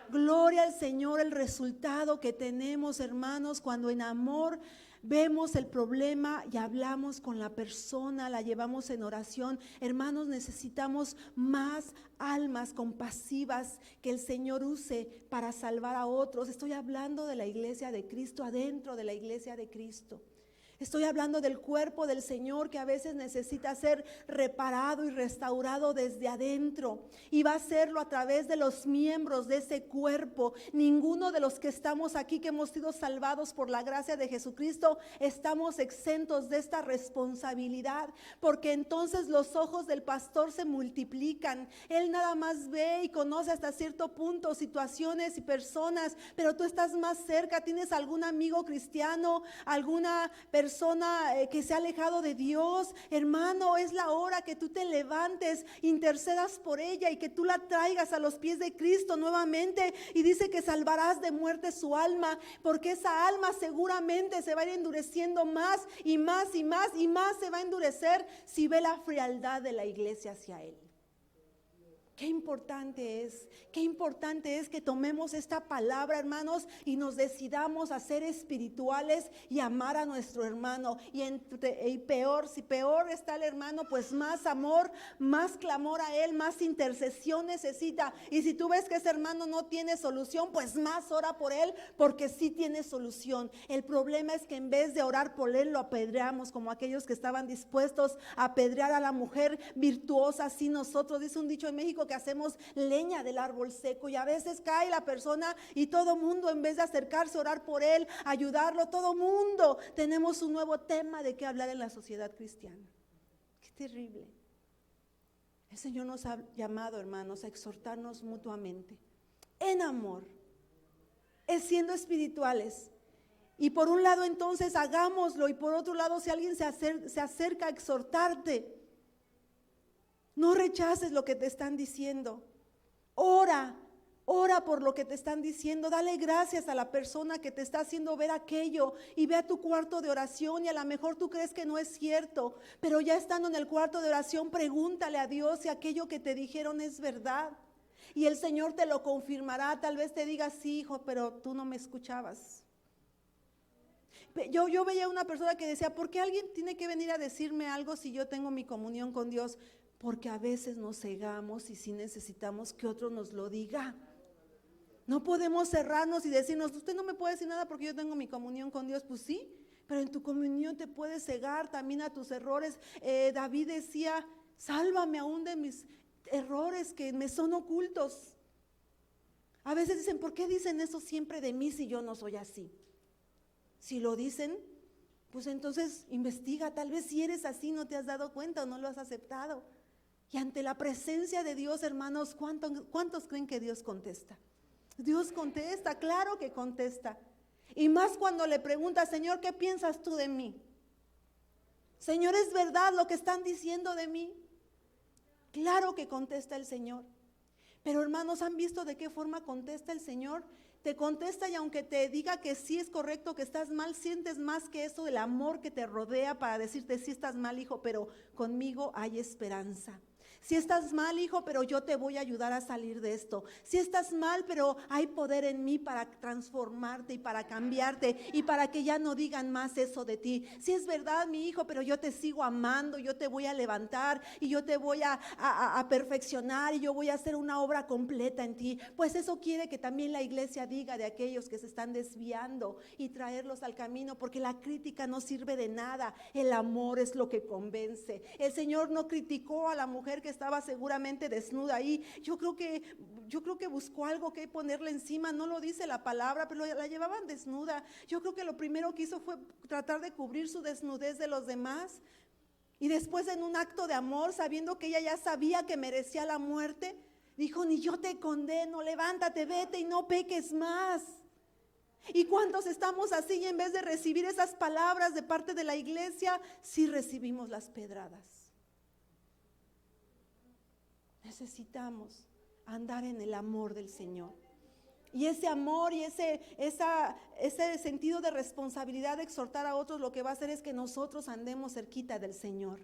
Gloria al Señor, el resultado que tenemos, hermanos, cuando en amor vemos el problema y hablamos con la persona, la llevamos en oración. Hermanos, necesitamos más almas compasivas que el Señor use para salvar a otros. Estoy hablando de la iglesia de Cristo, adentro de la iglesia de Cristo. Estoy hablando del cuerpo del Señor que a veces necesita ser reparado y restaurado desde adentro. Y va a hacerlo a través de los miembros de ese cuerpo. Ninguno de los que estamos aquí, que hemos sido salvados por la gracia de Jesucristo, estamos exentos de esta responsabilidad. Porque entonces los ojos del pastor se multiplican. Él nada más ve y conoce hasta cierto punto situaciones y personas. Pero tú estás más cerca, tienes algún amigo cristiano, alguna persona que se ha alejado de Dios. Hermano, es la hora que tú te levantes, intercedas por ella y que tú la traigas a los pies de Cristo nuevamente. Y dice que salvarás de muerte su alma, porque esa alma seguramente se va a ir endureciendo más y más y más y más se va a endurecer si ve la frialdad de la iglesia hacia él. Qué importante es que tomemos esta palabra, hermanos, y nos decidamos a ser espirituales y amar a nuestro hermano. Y peor, si peor está el hermano, pues más amor, más clamor a él, más intercesión necesita. Y si tú ves que ese hermano no tiene solución, pues más ora por él, porque sí tiene solución. El problema es que en vez de orar por él, lo apedreamos, como aquellos que estaban dispuestos a apedrear a la mujer virtuosa. Así nosotros, dice un dicho en México, que hacemos leña del árbol seco, y a veces cae la persona y todo mundo, en vez de acercarse a orar por él, ayudarlo, todo mundo tenemos un nuevo tema de qué hablar en la sociedad cristiana. Qué terrible. El Señor nos ha llamado, hermanos, a exhortarnos mutuamente en amor, es siendo espirituales. Y por un lado entonces hagámoslo, y por otro lado, si alguien se acerca a exhortarte, no rechaces lo que te están diciendo. Ora por lo que te están diciendo. Dale gracias a la persona que te está haciendo ver aquello, y ve a tu cuarto de oración, y a lo mejor tú crees que no es cierto, pero ya estando en el cuarto de oración, pregúntale a Dios si aquello que te dijeron es verdad, y el Señor te lo confirmará. Tal vez te diga: sí, hijo, pero tú no me escuchabas. Yo veía una persona que decía: ¿por qué alguien tiene que venir a decirme algo si yo tengo mi comunión con Dios? Porque a veces nos cegamos y sí necesitamos que otro nos lo diga. No podemos cerrarnos y decirnos: usted no me puede decir nada porque yo tengo mi comunión con Dios. Pues sí, pero en tu comunión te puedes cegar también a tus errores. David decía: sálvame aún de mis errores que me son ocultos. A veces dicen: ¿por qué dicen eso siempre de mí si yo no soy así? Si lo dicen, pues entonces investiga. Tal vez si eres así no te has dado cuenta o no lo has aceptado. Y ante la presencia de Dios, hermanos, ¿cuántos creen que Dios contesta? Dios contesta, claro que contesta. Y más cuando le pregunta: Señor, ¿qué piensas tú de mí? Señor, ¿es verdad lo que están diciendo de mí? Claro que contesta el Señor. Pero hermanos, ¿han visto de qué forma contesta el Señor? Te contesta, y aunque te diga que sí es correcto, que estás mal, sientes más que eso del amor que te rodea para decirte: sí estás mal, hijo, pero conmigo hay esperanza. Si estás mal, hijo, pero yo te voy a ayudar a salir de esto. Si estás mal, pero hay poder en mí para transformarte y para cambiarte y para que ya no digan más eso de ti. Si es verdad, mi hijo, pero yo te sigo amando, yo te voy a levantar y yo te voy a perfeccionar y yo voy a hacer una obra completa en ti. Pues eso quiere que también la iglesia diga de aquellos que se están desviando y traerlos al camino, porque la crítica no sirve de nada. El amor es lo que convence. El Señor no criticó a la mujer que estaba seguramente desnuda ahí. Yo creo que buscó algo que ponerle encima, no lo dice la palabra, pero la llevaban desnuda. Yo creo que lo primero que hizo fue tratar de cubrir su desnudez de los demás. Y después, en un acto de amor, sabiendo que ella ya sabía que merecía la muerte, dijo: ni yo te condeno, levántate, vete y no peques más. ¿Y cuántos estamos así y en vez de recibir esas palabras de parte de la iglesia, sí recibimos las pedradas? Necesitamos andar en el amor del Señor. Y ese amor y ese sentido de responsabilidad de exhortar a otros, lo que va a hacer es que nosotros andemos cerquita del Señor.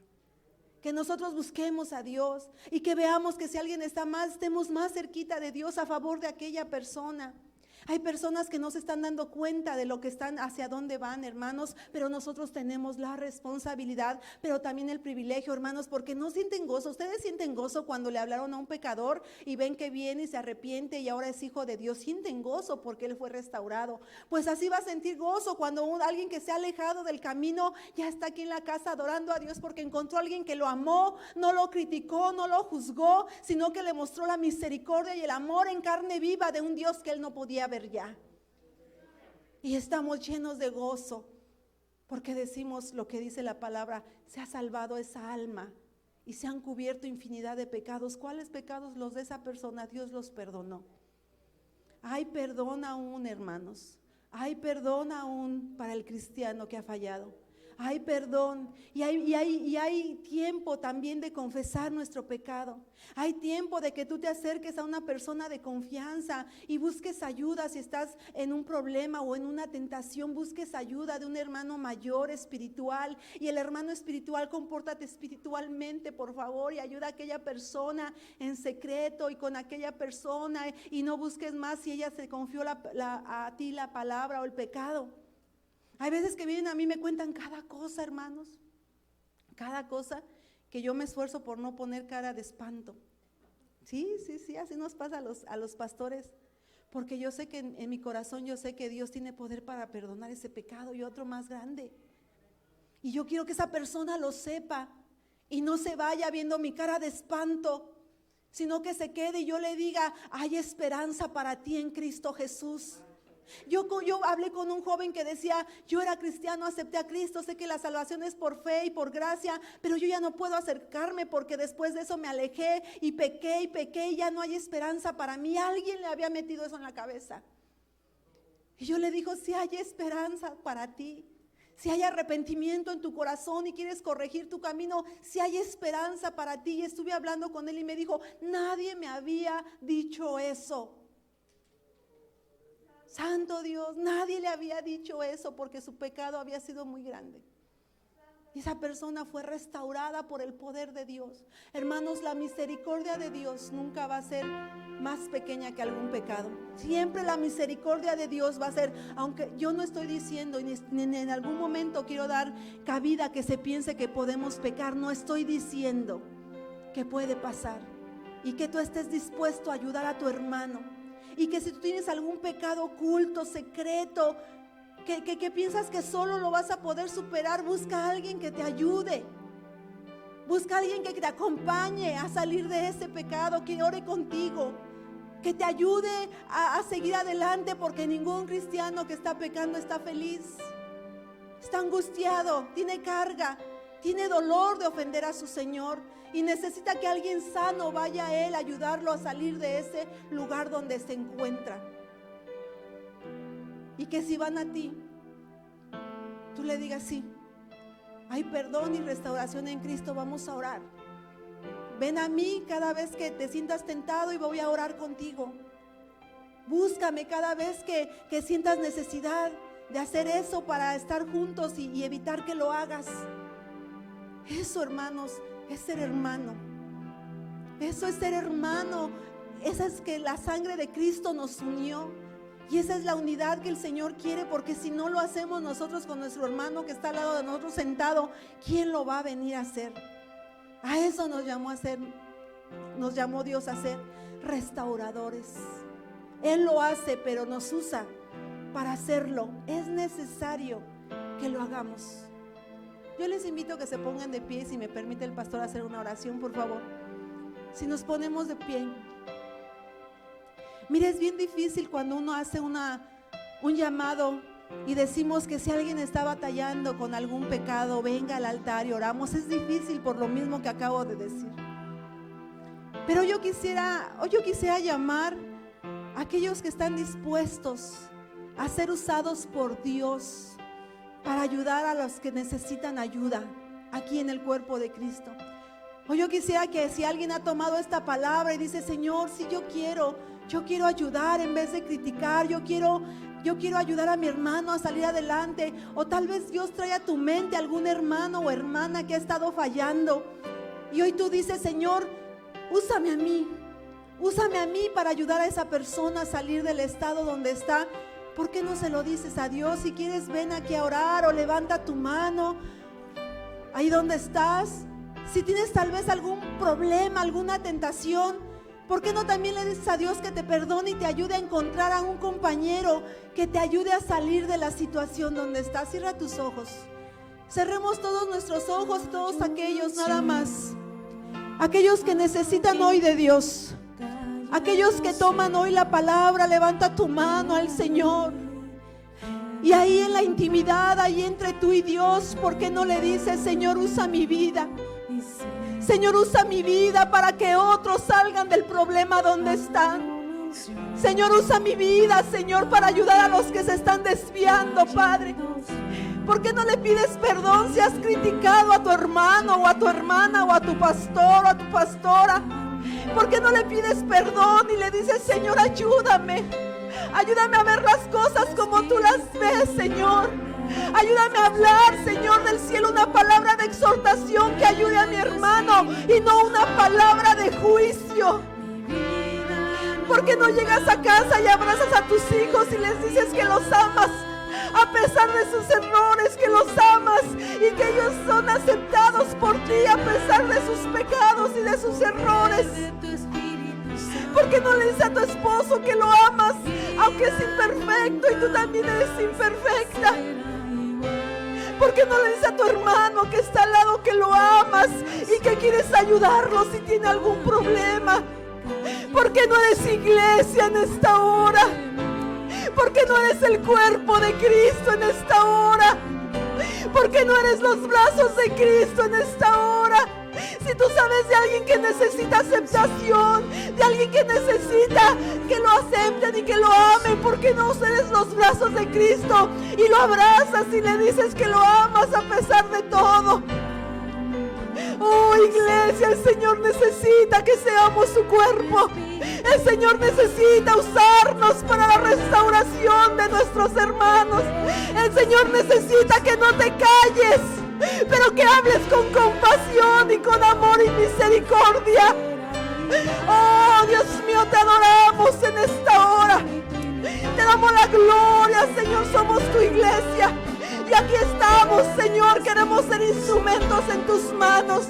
Que nosotros busquemos a Dios y que veamos que si alguien está mal, estemos más cerquita de Dios a favor de aquella persona. Hay personas que no se están dando cuenta de lo que están, hacia dónde van, hermanos, pero nosotros tenemos la responsabilidad, pero también el privilegio, hermanos, porque no sienten gozo. Ustedes sienten gozo cuando le hablaron a un pecador y ven que viene y se arrepiente y ahora es hijo de Dios. Sienten gozo porque él fue restaurado. Pues así va a sentir gozo cuando alguien que se ha alejado del camino ya está aquí en la casa adorando a Dios porque encontró a alguien que lo amó, no lo criticó, no lo juzgó, sino que le mostró la misericordia y el amor en carne viva de un Dios que él no podía ver ya. Y estamos llenos de gozo porque decimos lo que dice la palabra: se ha salvado esa alma y se han cubierto infinidad de pecados. ¿Cuáles pecados? Los de esa persona. Dios los perdonó. Hay perdón aún, hermanos. Hay perdón aún para el cristiano que ha fallado. Hay perdón y hay tiempo también de confesar nuestro pecado. Hay tiempo de que tú te acerques a una persona de confianza y busques ayuda. Si estás en un problema o en una tentación, busques ayuda de un hermano mayor espiritual. Y el hermano espiritual, compórtate espiritualmente, por favor, y ayuda a aquella persona en secreto y con aquella persona, y no busques más si ella se confió a ti la palabra o el pecado. Hay veces que vienen a mí y me cuentan cada cosa, hermanos, cada cosa que yo me esfuerzo por no poner cara de espanto. Sí, así nos pasa a los pastores, porque yo sé que en mi corazón yo sé que Dios tiene poder para perdonar ese pecado y otro más grande. Y yo quiero que esa persona lo sepa y no se vaya viendo mi cara de espanto, sino que se quede y yo le diga: hay esperanza para ti en Cristo Jesús. Yo hablé con un joven que decía: yo era cristiano, acepté a Cristo, sé que la salvación es por fe y por gracia, pero yo ya no puedo acercarme porque después de eso me alejé y pequé y ya no hay esperanza para mí. Alguien le había metido eso en la cabeza. Y yo le digo: si hay esperanza para ti, si hay arrepentimiento en tu corazón y quieres corregir tu camino, si hay esperanza para ti. Y estuve hablando con él y me dijo: nadie me había dicho eso. Santo Dios, nadie le había dicho eso porque su pecado había sido muy grande. Y esa persona fue restaurada por el poder de Dios. Hermanos, la misericordia de Dios nunca va a ser más pequeña que algún pecado. Siempre la misericordia de Dios va a ser, aunque yo no estoy diciendo, ni en algún momento quiero dar cabida que se piense que podemos pecar. No estoy diciendo que puede pasar y que tú estés dispuesto a ayudar a tu hermano. Y que si tú tienes algún pecado oculto, secreto, que piensas que solo lo vas a poder superar, busca a alguien que te ayude. Busca a alguien que te acompañe a salir de ese pecado, que ore contigo, que te ayude a seguir adelante, porque ningún cristiano que está pecando está feliz. Está angustiado, tiene carga, tiene dolor de ofender a su Señor. Y necesita que alguien sano vaya a él a ayudarlo a salir de ese lugar donde se encuentra. Y que si van a ti, tú le digas: sí, hay perdón y restauración en Cristo, vamos a orar. Ven a mí cada vez que te sientas tentado y voy a orar contigo. Búscame cada vez que sientas necesidad de hacer eso para estar juntos y evitar que lo hagas. Eso, hermanos, es ser hermano. Eso es ser hermano. Esa es que la sangre de Cristo nos unió. Y esa es la unidad que el Señor quiere, porque si no lo hacemos nosotros con nuestro hermano que está al lado de nosotros sentado, ¿quién lo va a venir a hacer? A eso nos llamó Dios a ser restauradores. Él lo hace, pero nos usa para hacerlo. Es necesario que lo hagamos. Yo les invito a que se pongan de pie, si me permite el pastor hacer una oración, por favor. Si nos ponemos de pie. Mire, es bien difícil cuando uno hace un llamado y decimos que si alguien está batallando con algún pecado, venga al altar y oramos. Es difícil por lo mismo que acabo de decir. Pero yo quisiera llamar a aquellos que están dispuestos a ser usados por Dios para ayudar a los que necesitan ayuda aquí en el cuerpo de Cristo. O yo quisiera que si alguien ha tomado esta palabra y dice: Señor, si yo quiero ayudar en vez de criticar, yo quiero ayudar a mi hermano a salir adelante. O tal vez Dios trae a tu mente algún hermano o hermana que ha estado fallando y hoy tú dices: Señor, úsame a mí para ayudar a esa persona a salir del estado donde está. ¿Por qué no se lo dices a Dios? Si quieres, ven aquí a orar o levanta tu mano ahí donde estás. Si tienes tal vez algún problema, alguna tentación, ¿por qué no también le dices a Dios que te perdone y te ayude a encontrar a un compañero que te ayude a salir de la situación donde estás? Cierra tus ojos. Cerremos todos nuestros ojos, todos aquellos nada más. Aquellos que necesitan hoy de Dios. Aquellos que toman hoy la palabra, levanta tu mano al Señor. Y ahí en la intimidad, ahí entre tú y Dios, ¿por qué no le dices: Señor, usa mi vida? Señor, usa mi vida para que otros salgan del problema donde están. Señor, usa mi vida, Señor, para ayudar a los que se están desviando, Padre. ¿Por qué no le pides perdón si has criticado a tu hermano o a tu hermana o a tu pastor o a tu pastora? ¿Por qué no le pides perdón y le dices: Señor, ayúdame a ver las cosas como tú las ves, Señor? Ayúdame a hablar, Señor, del cielo una palabra de exhortación que ayude a mi hermano y no una palabra de juicio. ¿Por qué no llegas a casa y abrazas a tus hijos y les dices que los amas? A pesar de sus errores, que los amas y que ellos son aceptados por ti a pesar de sus pecados y de sus errores. ¿Por qué no le dices a tu esposo que lo amas, aunque es imperfecto y tú también eres imperfecta? ¿Por qué no le dices a tu hermano que está al lado que lo amas y que quieres ayudarlo si tiene algún problema? ¿Por qué no eres iglesia en esta hora? ¿Por qué no eres el cuerpo de Cristo en esta hora? ¿Por qué no eres los brazos de Cristo en esta hora? Si tú sabes de alguien que necesita aceptación, de alguien que necesita que lo acepten y que lo amen, ¿por qué no eres los brazos de Cristo y lo abrazas y le dices que lo amas a pesar de todo? Oh, iglesia, el Señor necesita que seamos su cuerpo. El Señor necesita usarnos para la restauración de nuestros hermanos. El Señor necesita que no te calles, pero que hables con compasión y con amor y misericordia. Oh, Dios mío, te adoramos en esta hora. Te damos la gloria, Señor, somos tu iglesia. Y aquí estamos, Señor, queremos ser instrumentos en tus manos.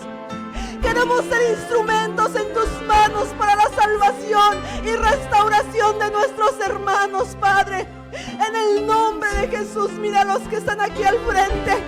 Queremos ser instrumentos en tus manos para la salvación y restauración de nuestros hermanos, Padre. En el nombre de Jesús, mira a los que están aquí al frente.